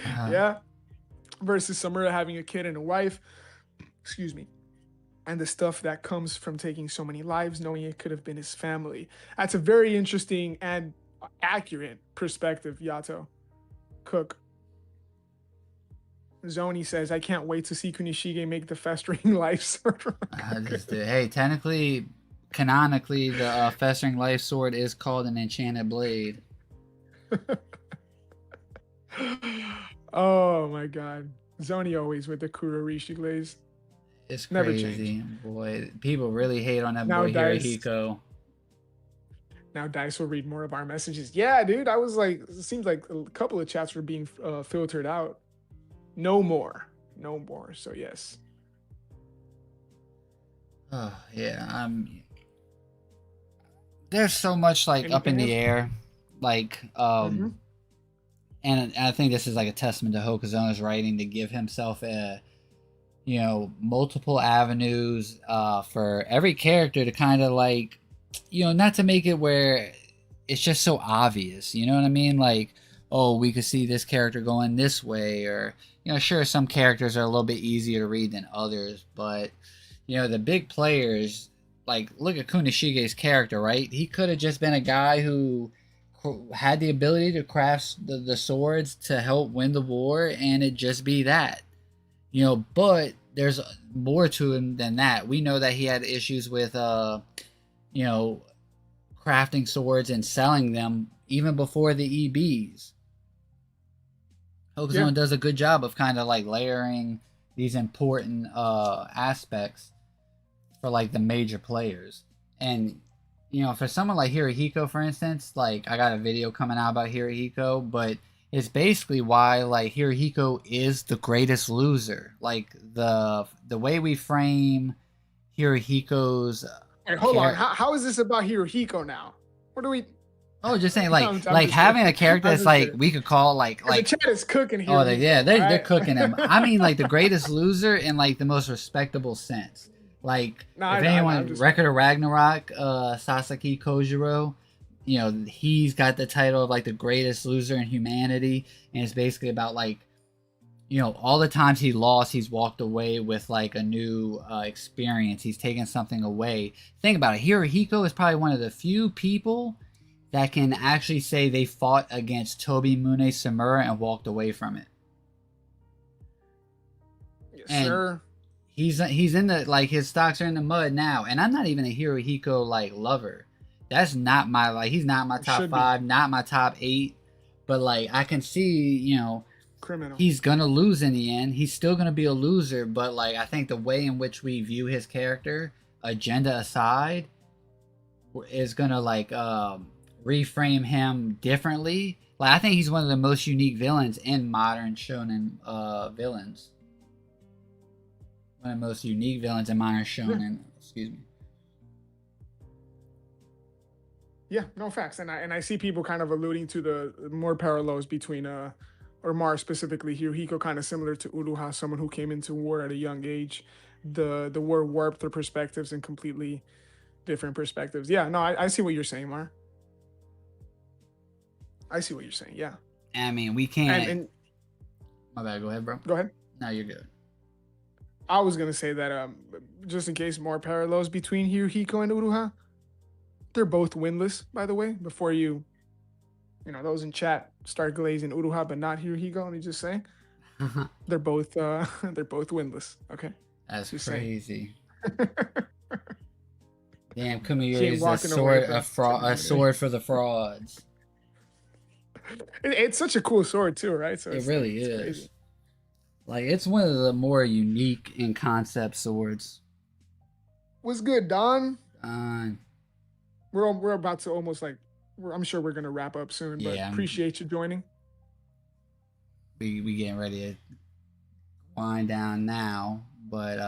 Yeah. Versus Samura having a kid and a wife. Excuse me. And the stuff that comes from taking so many lives, knowing it could have been his family. That's a very interesting and accurate perspective, Yato. Cook. Zoni says, I can't wait to see Kunishige make the festering life sword.
Hey, technically, canonically, the festering life sword is called an enchanted blade.
Oh my god. Zoni always with the Kurorishi glaze.
It's
Never change.
crazy, boy. People really hate on that
Now
boy
Dice
Hirohiko.
now Dice will read more of our messages. Yeah, dude. I was like, it seems like a couple of chats were being filtered out. No more. No more. So yes.
Oh yeah, there's so much like up in
Anything
the
else?
air, like
Mm-hmm.
and I think this is like a testament to Hokuzona's writing to give himself a multiple avenues for every character to kind of like not to make it where it's just so obvious, you know what I mean, like, oh, we could see this character going this way, or sure, some characters are a little bit easier to read than others, but the big players, like, look at Kunishige's character, right? He could have just been a guy who had the ability to craft the swords to help win the war, and it just be that, but there's more to him than that. We know that he had issues with you know crafting swords and selling them even before the EBs.
Yeah.
Hokuzono does a good job of kind of like layering these important aspects for like the major players. And for someone like Hirohiko, for instance, like, I got a video coming out about Hirohiko, but it's basically why like Hirohiko is the greatest loser. Like, the way we frame Hirohiko's
Hey, hold on.
care.
How is this about Hirohiko now? What do we?
Oh, just saying,
I'm
like
just kidding.
having a character
I'm
that's
just
like
kidding.
we could call
Because the
like
chat is cooking
oh, yeah,
Hirohiko. All
they're
right.
cooking him. I mean, like, the greatest loser in like the most respectable sense. Like,
No,
if
I know. I'm
anyone,
just
Record of Ragnarok, Sasaki Kojiro, he's got the title of like the greatest loser in humanity, and it's basically about like, all the times he lost, he's walked away with like a new experience. He's taken something away. Think about it. Hirohiko is probably one of the few people that can actually say they fought against Tobi Mune Samura and walked away from it.
yes,
And
sir.
he's in the, like, his stocks are in the mud now. And I'm not even a Hirohiko like lover. That's not my, like, he's not my
It
top
should be
five, not my top eight. But like, I can see,
criminal.
he's gonna lose in the end. He's still gonna be a loser. But like, I think the way in which we view his character, agenda aside, is gonna like reframe him differently. Like, I think he's one of the most unique villains in modern shonen villains. One of the most unique villains in modern
Yeah.
shonen. Excuse me.
Yeah. No facts. And I see people kind of alluding to the more parallels between or Mars specifically Hirohiko, kind of similar to Uruha, someone who came into war at a young age. The war warped their perspectives and completely different perspectives. Yeah. No, I see what you're saying, Mar. I see what you're saying. Yeah.
I mean, we
And
can't.
and
My bad. Go ahead, bro.
go ahead.
No, you're good.
I was gonna say that just in case more parallels between Hirohiko and Uruha, they're both winless, by the way. Before those in chat start glazing Uruha but not Hirohiko, let me just say they're both they're both winless. Okay,
That's
just saying.
crazy. Damn,
She
Kumiri
ain't
is a
walking away
sword,
from Toby
a
Mooney.
sword for the frauds.
It's such a cool sword too, right? So
It
it's like
really
it's crazy.
is. Like it's one of the more unique in concept swords.
What's good, Don?
Uh,
We're about to almost like I'm sure we're gonna wrap up soon, but
yeah,
appreciate you joining.
we getting ready to wind down now, but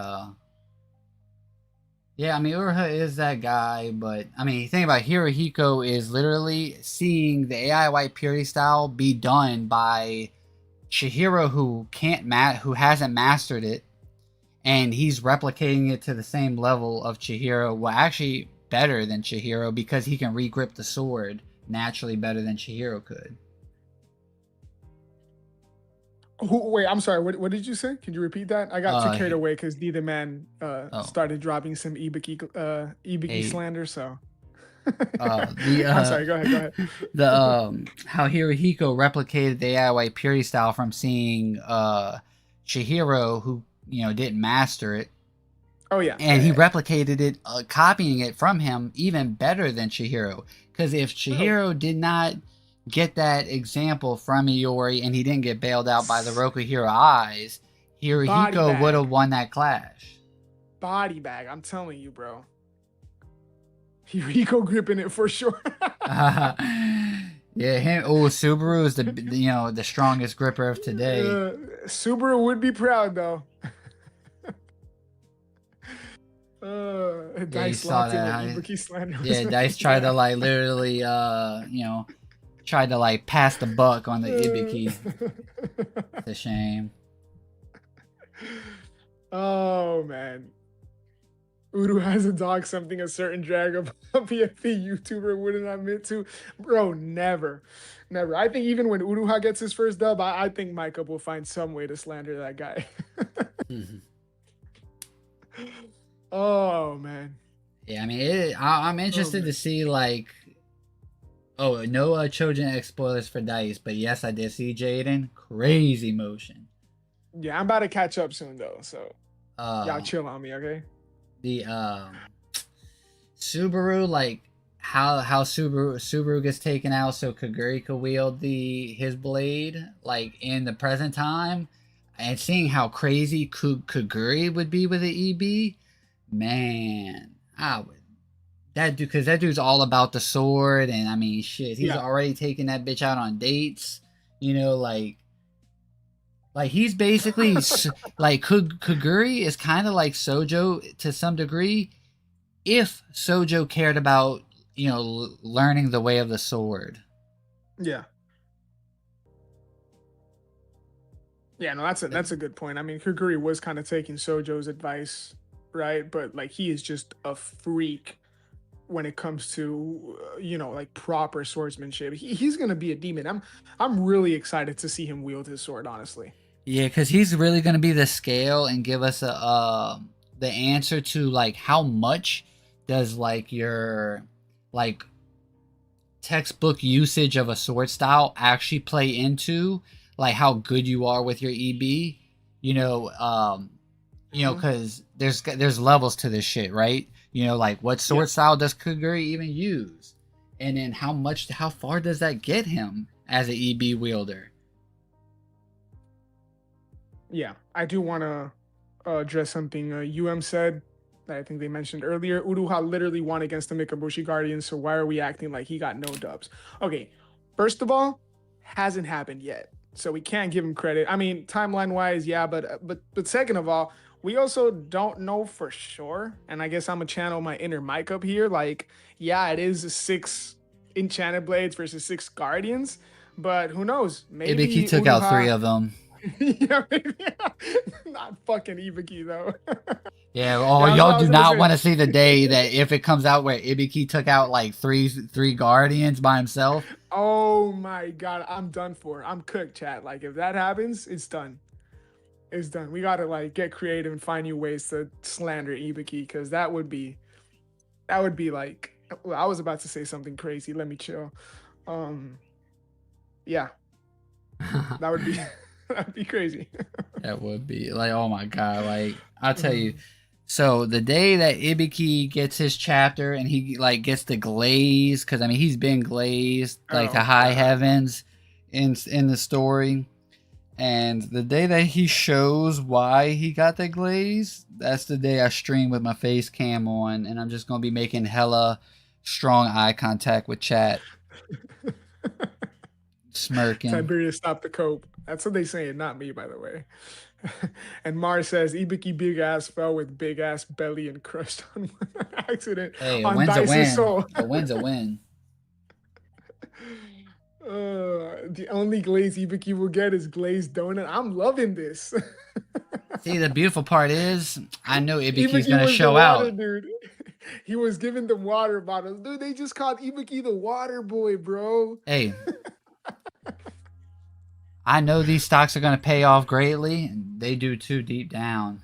yeah, I mean Uruha is that guy, but I mean think about it, Hirohiko is literally seeing the AI White Purity style be done by Chihiro who hasn't mastered it, and he's replicating it to the same level of Chihiro. Well, actually better than Chihiro because he can regrip the sword naturally better than Chihiro could.
Wait, I'm sorry. What did you say? Can you repeat that? I got too
Uh,
carried away because the man
oh,
started dropping some Ibiki
hey,
slander. So
the
I'm sorry. Go ahead. Go ahead.
the how Hirohiko replicated the AI White Purity style from seeing Chihiro who didn't master it,
Oh yeah,
and
yeah,
he
yeah, yeah.
replicated it, copying it from him even better than Chihiro. Because if
Really?
Chihiro did not get that example from Iori and he didn't get bailed out by the Rokuhiro eyes,
Body
Hirohiko would have
bag,
won that clash.
body bag. I'm telling you, bro. Rico gripping it for sure.
Yeah, him. Oh, Subaru is the strongest gripper of today.
Subaru would be proud though.
Yeah, you
Dice
saw
locked in
that.
with Ibuki slander was
Yeah, Dice tried to
yeah.
like literally, tried to like pass the buck on the Ibiki. It's a shame.
Oh man. Udu has a dog, something a certain drag of a PFP YouTuber wouldn't admit to. Bro, never. Never. I think even when Uruha gets his first dub, I think Micah will find some way to slander that guy. Oh man.
Yeah, I mean, I'm
Oh
interested to
man.
see like. Oh, no Trojan X spoilers for Dice, but yes, I did see Jaden. Crazy motion.
Yeah, I'm about to catch up soon though, so y'all
Uh,
chill on me, okay?
the Subaru, like how Subaru gets taken out so Kaguri could wield his blade like in the present time, and seeing how crazy Kaguri would be with the EB, man, I would that dude because that dude's all about the sword, and I mean shit, he's
Yeah.
already taking that bitch out on dates, like he's basically like Kaguri is kind of like Sojo to some degree if Sojo cared about learning the way of the sword.
Yeah. Yeah, no, that's a good point. I mean, Kaguri was kind of taking Sojo's advice, right? But like he is just a freak when it comes to like proper swordsmanship. He's gonna be a demon. I'm really excited to see him wield his sword. Honestly.
Yeah, because he's really gonna be the scale and give us the answer to like how much does like your like textbook usage of a sword style actually play into like how good you are with your EB. You know,
Hmm.
because there's levels to this shit, right? Like what
Yeah.
sword style does Kaguri even use, and then how far does that get him as an EB wielder?
Yeah. I do want to address something said that I think they mentioned earlier. Uruha literally won against the Mikabushi Guardians, so why are we acting like he got no dubs? Okay, first of all, hasn't happened yet, so we can't give him credit. I mean, timeline wise, yeah, but second of all, we also don't know for sure, and I guess I'm gonna channel my inner Mike up here. Like, yeah, it is six Enchanted Blades versus six Guardians, but who knows?
Ibiki
Maybe
took out three
Uruha.
of them.
Yeah, maybe, not fucking Ibiki though.
Yeah, oh,
Yeah, that's
y'all
what I
do
was gonna
not
say.
want to see the day that if it comes out where Ibiki took out like three guardians by himself.
Oh my god, I'm done for. I'm cooked, chat. Like if that happens, it's done. It's done. We gotta like get creative and find new ways to slander Ibiki because that would be like well, I was about to say something crazy. Let me chill. Um yeah, that would be that'd be crazy.
That would be like, oh my god, like I'll tell you.
Um,
So the day that Ibiki gets his chapter and he like gets the glaze, because I mean he's been glazed like to
oh
high
god.
heavens. in the story. And the day that he shows why he got that glaze, that's the day I stream with my face cam on, and I'm just gonna be making hella strong eye contact with chat, smirking.
Tiberius stopped the cope. That's what they saying, not me, by the way. And Mars says Ibiki big ass fell with big ass belly and crushed on accident
Hey, a
on
win's a
Dice's
win.
soul.
A win's a win.
The only glaze Ibiki will get is glazed donut. I'm loving this.
See, the beautiful part is, I know Ibiki's
Ibiki
gonna
was the
show
water
out.
dude. He was giving them water bottles. Dude, they just called Ibiki the water boy, bro.
Hey, I know these stocks are gonna pay off greatly, and they do too deep down.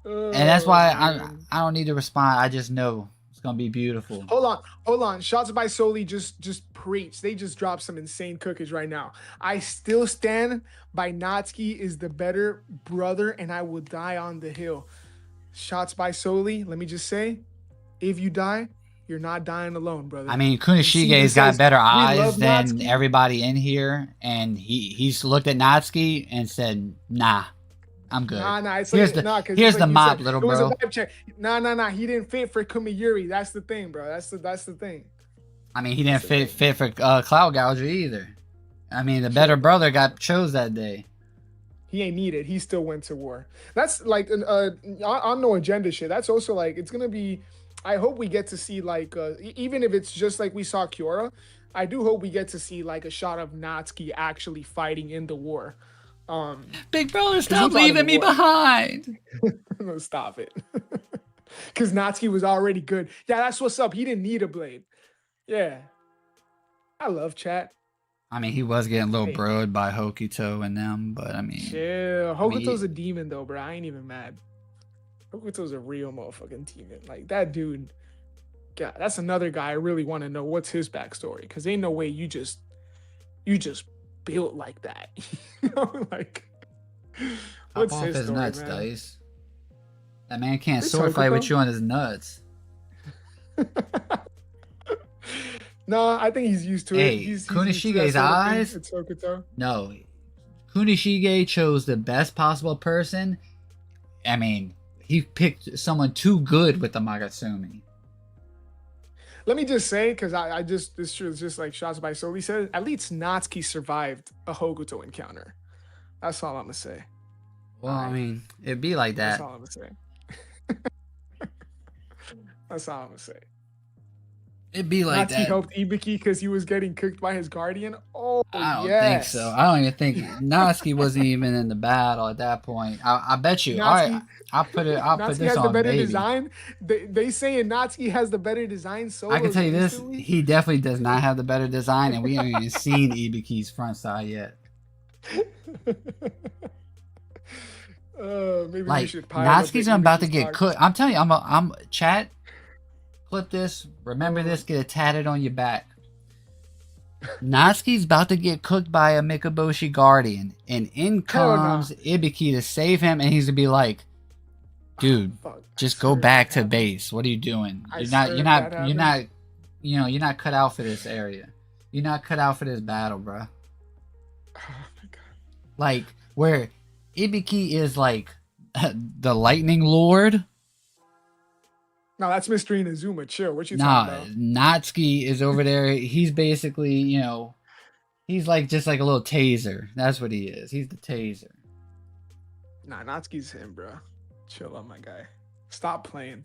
And that's
Oh,
why
man.
I don't need to respond. I just know it's gonna be beautiful.
Hold on. Shots by Soli just preach. They just dropped some insane cookies right now. I still stand by Natsuki is the better brother, and I will die on the hill. Shots by Soli. Let me just say, if you die, you're not dying alone, brother.
I mean,
And Steven
Kunishige's got
says,
better
we
eyes
love
than
Natsuki.
everybody in here, and he's looked at Natsuki and said, "Nah, I'm good."
Nah. It's
Here's
like,
the
because
here's
it's
the
like you
mop,
said,
little
it was a
bro.
vibe check. Nah. He didn't fit for Kumiyuri. That's the thing, bro. That's the thing.
I mean, he didn't fit for Cloud Gouger either. I mean, the better brother got chose that day.
He ain't needed. He still went to war. That's like on no agenda shit. That's also like it's gonna be. I hope we get to see like even if it's just like we saw Kiora, I do hope we get to see like a shot of Natsuki actually fighting in the war.
Big brother,
he
stop
fought in
leaving
the
me
war.
behind.
No, stop it. Because Natsuki was already good. Yeah, that's what's up. He didn't need a blade. Yeah, I love chat.
I mean, he was getting a little
Hey,
broed by Hokito and them, but I mean,
chill.
I mean,
Hokuto's a demon though, bro. I ain't even mad. Hokuto's a real motherfucking demon. Like that dude. God, that's another guy I really want to know what's his backstory. Cause ain't no way you just built like that. You know, like
pop
what's
off
his
his
story,
nuts,
man?
Dice. That man can't
It's
sword fight with
Hokuto.
you on his nuts.
No, I think he's used to it.
Hey,
He's used to that
Kunishige's
sort of thing.
eyes.
It's Hokuto.
No, Kunishige chose the best possible person. I mean, he picked someone too good with the Magatsumi.
Let me just say, because I just this is just like shots by Soli said, at least Natsuki survived a Hokuto encounter. That's all I'm gonna say.
Well, I mean, it'd be like
That's
that.
all I'm gonna say. That's all I'm gonna say.
It'd be like
Natsuki
that.
helped Ibiki because he was getting cooked by his guardian. Oh
I don't think
yes.
so. I don't even think Natsuki wasn't even in the battle at that point. I bet you. All right,
Natsuki,
I'll put
Natsuki
this
has the
on
better
baby.
design. They saying Natsuki has the better design
I can
solos
tell you this:
instantly.
he definitely does not have the better design, and we haven't even seen Ibiki's front side yet.
Maybe we
Like
should pile up
Natsuki's
the
about to
Ibiki's
get
talk.
cooked. I'm telling you, I'm chat. Clip this. Remember this. Get it tatted on your back. Natsuki's about to get cooked by a Mikaboshi Guardian, and in
Hell nah.
comes Ibiki to save him, and he's gonna be like, "Dude,
Fuck,
just
I
go
swear
back
that
to
happened.
base. What are you doing?
I
You're
swear
not,
that happened.
you're not cut out for this area. You're not cut out for this battle, bro.
Oh my god.
Like where Ibiki is like the Lightning Lord.
No, that's Mr. Inazuma. Chill. What you
Nah,
talking about?
Natsuki is over there. He's basically, he's like just like a little taser. That's what he is. He's the taser.
Nah, Natsuki's him, bro. Chill on my guy. Stop playing.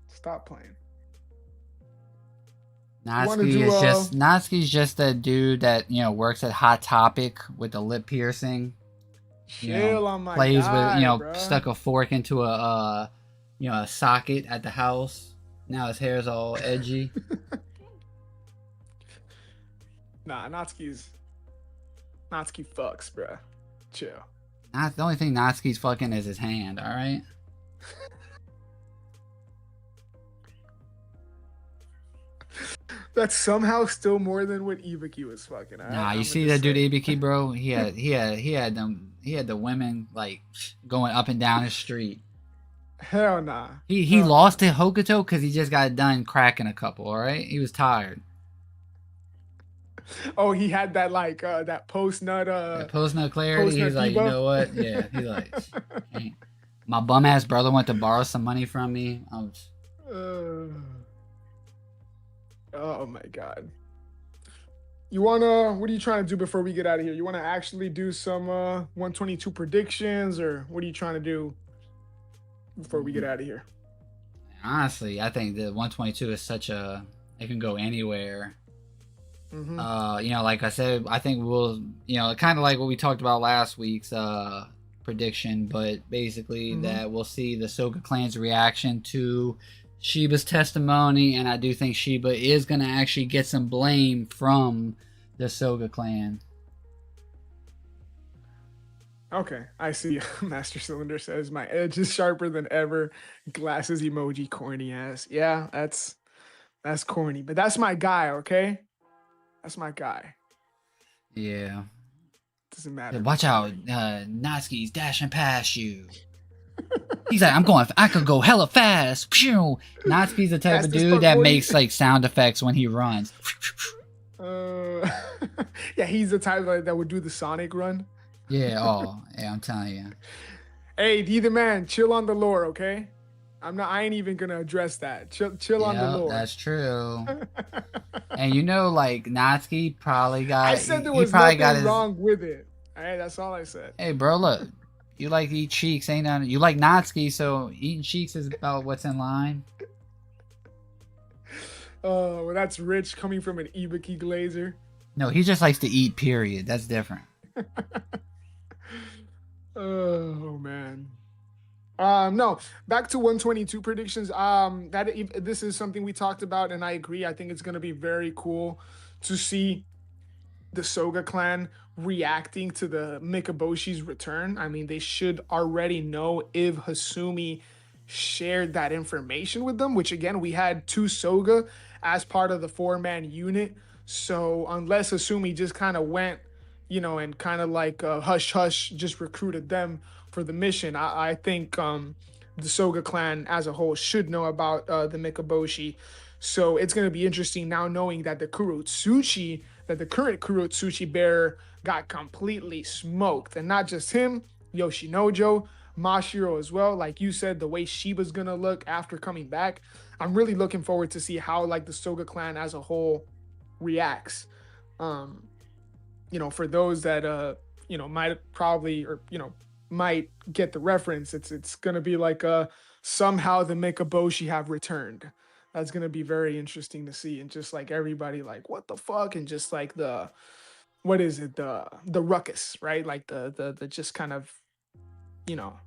Stop playing.
Natsuki's just that dude that works at Hot Topic with the lip piercing.
Chill on my
Plays
guy,
with
bro.
stuck a fork into a socket at the house. Now his hair's all edgy.
Nah, Natsuki fucks, bro. Chill.
The only thing Natsuki's fucking is his hand. All right.
That's somehow still more than what Ibiki was fucking.
Nah, you see that dude Ibiki, bro? He had the women like going up and down his street.
Hell nah.
He lost to Hokuto because he just got done cracking a couple. All right, he was tired.
Oh, he had that like that
That post nut clarity,
post
he's
nut
like, you
debuff.
know what? Yeah, he's like, "Ain't- my bum ass brother went to borrow some money from me. I was,
uh, oh my god. You wanna? What are you trying to do before we get out of here? You wanna actually do some 122 predictions, or what are you trying to do before we get out of here?
honestly, I think the 122 is such a, it can go anywhere.
Mm-hmm.
Like I said, I think we'll, kind of like what we talked about last week's prediction, but basically
Mm-hmm.
that we'll see the Soga clan's reaction to Shiba's testimony, and I do think Shiba is going to actually get some blame from the Soga clan.
Okay, I see. Master Cylinder says my edge is sharper than ever. Glasses emoji, corny ass. Yeah, that's corny, but that's my guy. Okay, that's my guy.
Yeah.
Doesn't matter if
Watch
it's
out,
corny.
Natsuki's dashing past you. He's like, I could go hella fast. Pew! Natsuki's the type of
Fastest
dude
buck
that
40.
makes like sound effects when he runs.
Uh, yeah, he's the type that would do the Sonic run.
Yeah, oh, yeah, I'm telling you.
Hey, D the man, chill on the lore, okay? I'm not. I ain't even gonna address that. Chill on the
Yeah,
lore.
that's true. And like Natsuki probably
I
got
said there
he
was
probably got
nothing
his.
wrong with it. All right, that's all I said.
Hey, bro, look, you like to eat cheeks, ain't none. You like Natsuki, so eating cheeks is about what's in line.
Well, that's rich coming from an Ibiki Glazer.
No, he just likes to eat. Period. That's different.
Oh man. No, back to 122 predictions. This is something we talked about, and I agree. I think it's gonna be very cool to see the Soga clan reacting to the Mikaboshi's return. I mean, they should already know if Hasumi shared that information with them, which again, we had two Soga as part of the four-man unit. So unless Hasumi just kind of went, and kind of like hush hush, just recruited them for the mission, I think the Soga clan as a whole should know about the Mikaboshi. So it's going to be interesting now knowing that the current Kurotsuchi bearer got completely smoked. And not just him, Yoshinojo, Mashiro as well. Like you said, the way Shiba's gonna look after coming back. I'm really looking forward to see how like the Soga clan as a whole reacts. Um, for those that might probably or might get the reference, it's gonna be like somehow the Mikaboshi have returned. That's gonna be very interesting to see, and just like everybody like what the fuck, and just like the what is it, the ruckus, right? Like the just kind of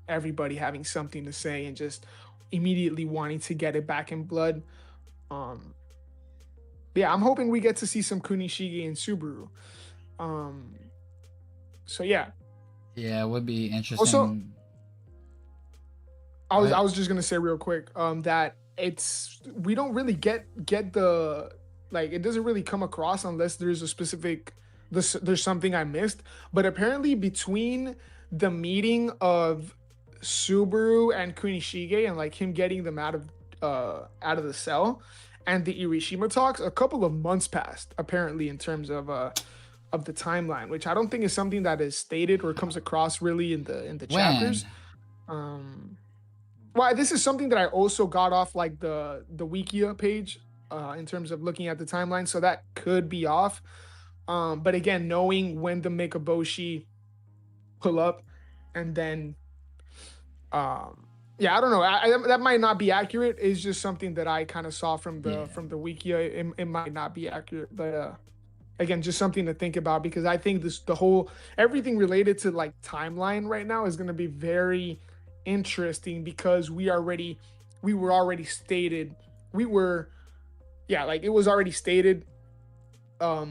everybody having something to say and just immediately wanting to get it back in blood. um yeah, I'm hoping we get to see some Kunishige and Subaru. um so yeah.
Yeah, it would be
Also,
interesting.
I
Go
was
ahead.
I was just gonna say real quick that it's we don't really get the like it doesn't really come across unless there's a specific there's something I missed. But apparently between the meeting of Subaru and Kunishige and like him getting them out of the cell and the Irishima talks, a couple of months passed apparently in terms of the timeline, which I don't think is something that is stated or comes across really in the
When?
chapters. Um well, this is something that I also got off like the Wikia page in terms of looking at the timeline, so that could be off. But again, knowing when the Mikaboshi pull up, and then yeah, I don't know. That might not be accurate. It's just something that I kind of saw
Yeah.
from the Wikia. It might not be accurate, but again, just something to think about because I think this the whole everything related to like timeline right now is going to be very interesting because we were already stated we were yeah, like it was already stated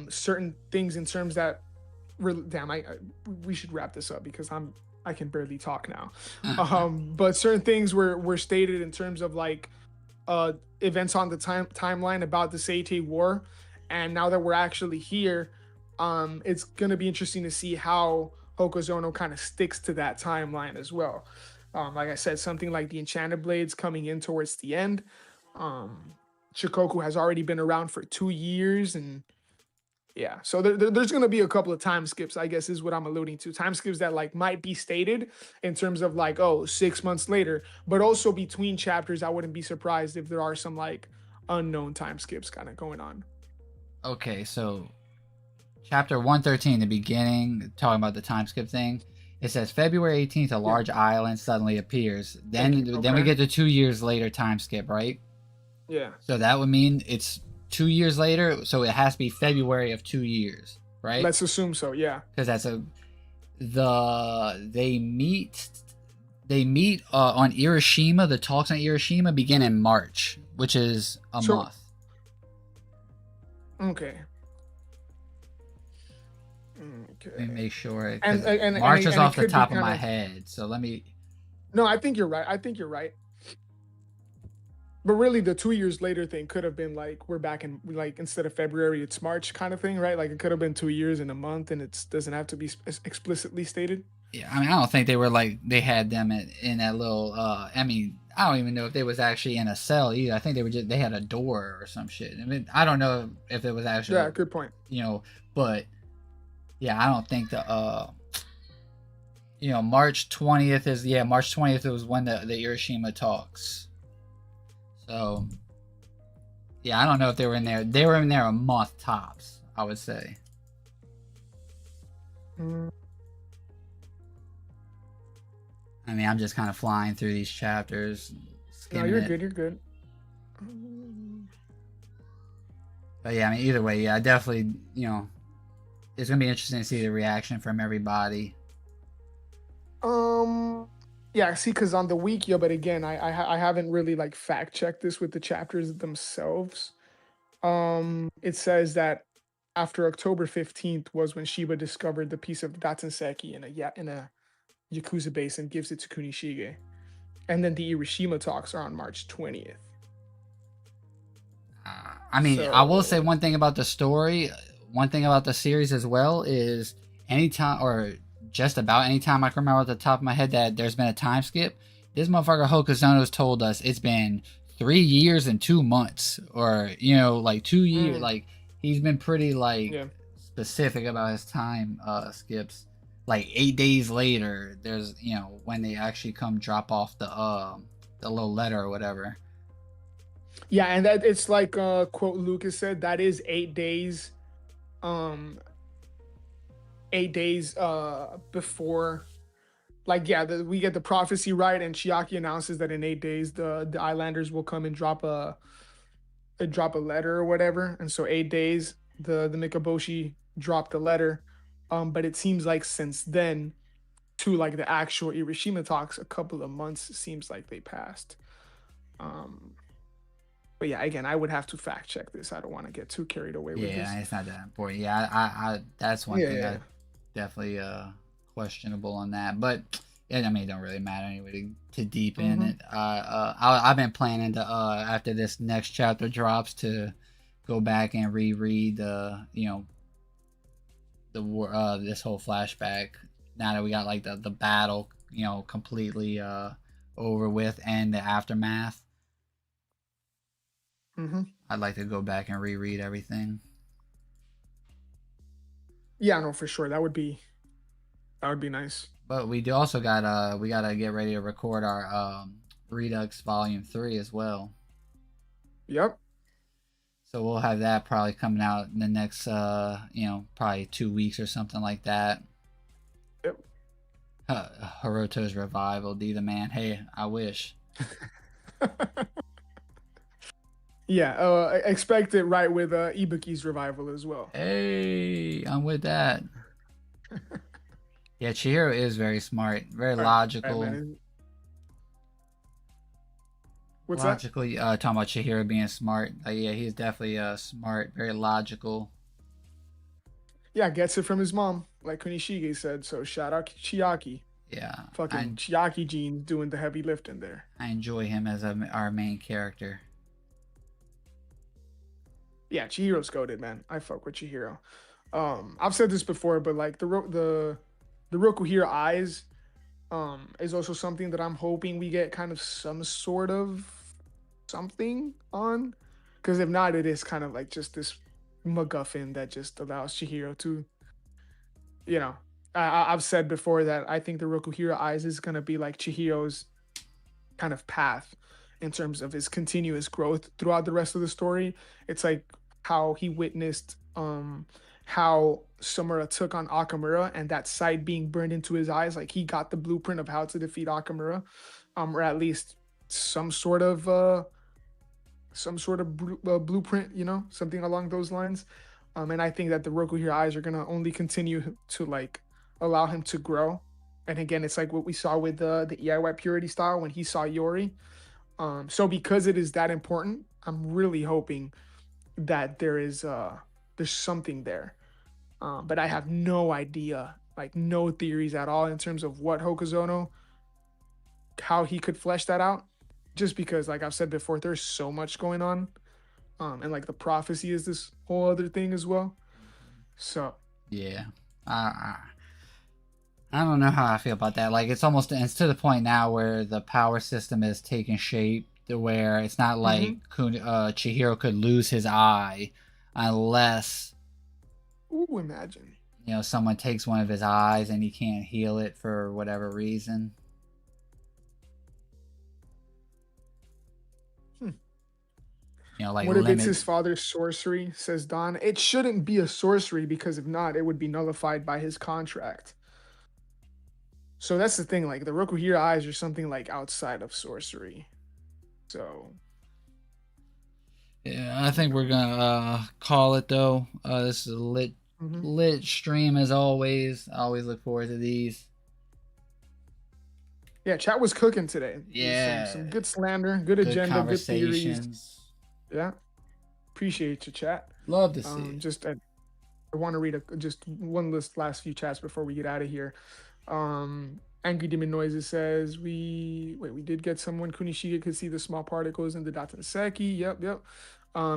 certain things in terms that damn, we should wrap this up because I can barely talk now. But certain things were stated in terms of like uh events on the timeline about the Seitei War, and now that we're actually here, it's gonna be interesting to see how Hokuzono kind of sticks to that timeline as well. Like I said, something like the Enchanted Blades coming in towards the end. Um, Shikoku has already been around for 2 years, and Yeah, so there's gonna be a couple of time skips, I guess, is what I'm alluding to. Time skips that like might be stated in terms of like, oh, 6 months later, but also between chapters, I wouldn't be surprised if there are some like unknown time skips kind of going on.
Okay, so chapter 113, the beginning, talking about the time skip thing. It says February 18th, a
Yeah,
large island suddenly appears.
thank you.
Then we
Okay.
get the 2 years later time skip, right?
Yeah.
So that would mean it's 2 years later. So it has to be February of 2 years, right?
Let's assume so. Yeah.
Because that's a they meet on Hiroshima. The talks on Hiroshima begin in March, which is a
So
month.
okay.
Let me
Okay.
make sure
And
because
and and
March
it,
is
and it
off the
could be
top of
kind
my
of
head. So let me.
no. I think you're right. I think you're right. But really, the 2 years later thing could have been like we're back in like instead of February, it's March kind of thing, right? Like it could have been 2 years in a month, and it doesn't have to be explicitly stated.
Yeah, I mean, I don't think they were like they had them in that little. I mean, I don't even know if they was actually in a cell either. I think they were just they had a door or some shit. I mean, I don't know if it was
Yeah,
actual,
good point.
but yeah, I don't think the March 20th is March 20th was when the Hiroshima talks. So yeah, I don't know if they were in there. They were in there a month tops, I would say.
Mm,
I mean, I'm just kind of flying through these chapters,
no,
skimming
you're
it.
good. You're good. Mm,
But yeah, I mean, either way, yeah, I definitely, it's gonna be interesting to see the reaction from everybody.
Um, yeah, see, because on the week, yeah, but again, I haven't really like fact checked this with the chapters themselves. It says that after October 15th was when Shiba discovered the piece of Datsenseki in a Yakuza base and gives it to Kunishige. And then the Hiroshima talks are on March 20th.
I mean, I will say
So,
one thing about the story, one thing about the series as well is anytime or just about anytime I can remember at the top of my head that there's been a time skip, this motherfucker Hokuzono's told us it's been 3 years and 2 months, or like 2 years.
mm,
Like he's been pretty like
yeah.
specific about his time skips. Like 8 days later, there's when they actually come drop off the little letter or whatever.
Yeah, and that it's like quote Lucas said, that is 8 days, um, 8 days before like yeah, we get the prophecy right, and Chiaki announces that in 8 days the Islanders will come and drop a letter or whatever, and so 8 days the Mikaboshi dropped the letter, but it seems like since then to like the actual Hiroshima talks, a couple of months seems like they passed. Um, but yeah, again, I would have to fact check this. I don't want to get too carried away with
Yeah,
this.
it's not that important. Yeah, I that's one
Yeah,
thing
yeah,
I definitely questionable on that. But I mean, it don't really matter anyway to deepen
hmm
it. I've been planning to after this next chapter drops to go back and reread this whole flashback now that we got like the battle completely over with and the aftermath.
hmm
I'd like to go back and reread everything.
Yeah, no, for sure. That would be nice.
But we do also got we gotta get ready to record our Redux Volume 3 as well.
Yep.
So we'll have that probably coming out in the next probably 2 weeks or something like that.
Yep.
Haruto's revival, D the man. Hey, I wish.
Yeah, expect it right with Ibuki's revival as well.
Hey, I'm with that. Yeah, Chihiro is very smart, very
All right,
logical.
man. What's that?
Logically, talking about Chihiro being smart. Yeah, he's definitely smart, very logical.
Yeah, gets it from his mom, like Kunishige said. So shout out Chiaki.
Yeah,
Fucking Chiaki genes doing the heavy lifting there.
I enjoy him as our main character.
Yeah, Chihiro's goaded, man. I fuck with Chihiro. I've said this before, but like the Rokuhiro eyes is also something that I'm hoping we get kind of some sort of something on, because if not, it is kind of like just this MacGuffin that just allows Chihiro to, you know, I've said before that I think the Rokuhira Eyes is gonna be like Chihiro's kind of path in terms of his continuous growth throughout the rest of the story. It's like how he witnessed how Samura took on Akamura and that sight being burned into his eyes. Like he got the blueprint of how to defeat Akamura, or at least some sort of blueprint, something along those lines. And I think that the Rokuhira Eyes are gonna only continue to like allow him to grow. And again, it's like what we saw with the EIY Purity style when he saw Yori. So because it is that important, I'm really hoping that there's something there. But I have no idea, like no theories at all in terms of what Hokuzono, how he could flesh that out. Just because, like I've said before, there's so much going on. And like the prophecy is this whole other thing as well. So
Yeah. I I don't know how I feel about that. Like it's to the point now where the power system is taking shape to where it's not like
mhm.
Chihiro could lose his eye unless
Ooh, imagine.
someone takes one of his eyes and he can't heal it for whatever reason.
Hmm.
Like
What if it's
limit.
his father's sorcery? Says Don. It shouldn't be a sorcery because if not, it would be nullified by his contract. So that's the thing. Like the Rokuhira eyes are something like outside of sorcery. So
Yeah, I think we're gonna call it though. This is a
mhm.
lit stream as always. I always look forward to these.
Yeah, chat was cooking today. There's some
Yeah,
good slander, good
good
agenda, good theories.
conversations.
Yeah, appreciate you, chat.
Love to see it.
Just I want to read just one last few chats before we get out of here. Angry Demon Noises says we did get someone. Kunishige could see the small particles in the Datanseki. Yep.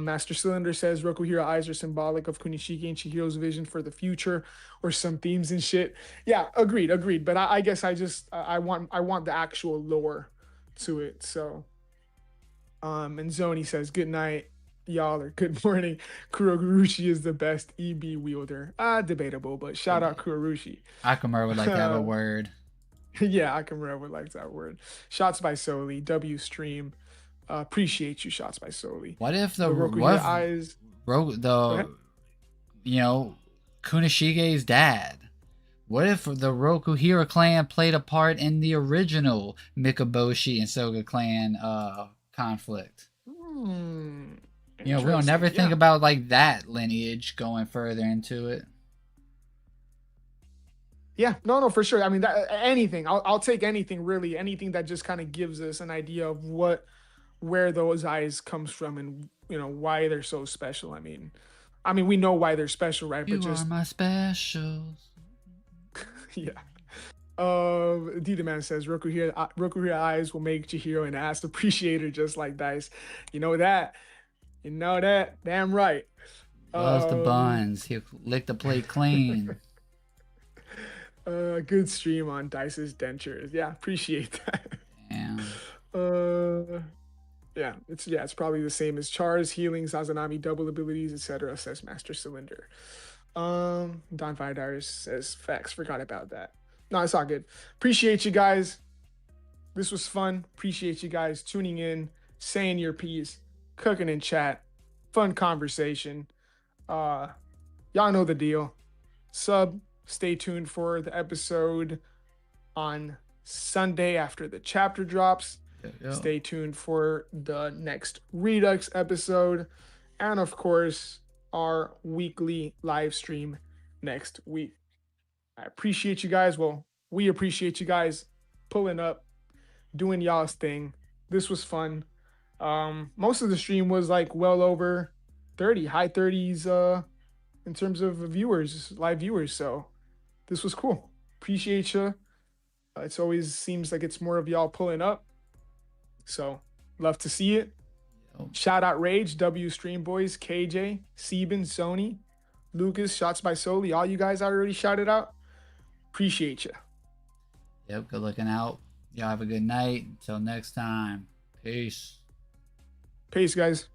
Master Cylinder says Rokuhira eyes are symbolic of Kunishige and Chihiro's vision for the future, or some themes and shit. Yeah, agreed. But I guess I want the actual lore to it. So and Zoni says good night, y'all, or good morning. Kurogurushi is the best EB wielder. Debatable, but shout out Kurogurushi.
Akamura would like to have a word.
Yeah, Akamura would like that word. Shots by Soli, W stream. Appreciate you, shots by Soli.
What if
The Rokuhira
what
eyes.
if
Go ahead.
Kunishige's dad? What if the Rokuhira clan played a part in the original Mikaboshi and Soga clan conflict?
Hmm.
We don't never
Interesting.
think
Yeah.
about like that lineage going further into it.
Yeah. No, for sure. I mean, anything. I'll take anything really. Anything that just kind of gives us an idea of where those eyes comes from and why they're so special. I mean, we know why they're special, right? But
You are
just
my specials.
yeah. D the man says Rokuhira eyes will make Chihiro an ass appreciator just like Dice. You know that. You know that. Damn right.
Loves the
Um
buns. He'll lick the plate clean.
good stream on Dice's dentures. Yeah, appreciate that.
Damn.
Uh it's probably the same as Char's healing, Sazanami double abilities, etc. Says Master Cylinder. Don Vidars says facts. Forgot about that. No, it's all good. Appreciate you guys. This was fun. Appreciate you guys tuning in, saying your piece, cooking in chat. Fun conversation. Uh, y'all know the deal. Sub. Stay tuned for the episode on Sunday after the chapter drops.
Yo.
Stay tuned for the next Redux episode. And of course, our weekly live stream next week. I appreciate you guys. Well, we appreciate you guys pulling up, doing y'all's thing. This was fun. Most of the stream was like well over 30, high 30s in terms of viewers, live viewers. So this was cool. Appreciate you. It's always seems like it's more of y'all pulling up. So love to see it.
Yo.
Shout out Rage, W Stream Boys, KJ, Seben, Sony, Lucas, Shots by Soli. All you guys I already shouted out. Appreciate you.
Yep, good looking out. Y'all have a good night. Until next time. Peace.
Peace, guys.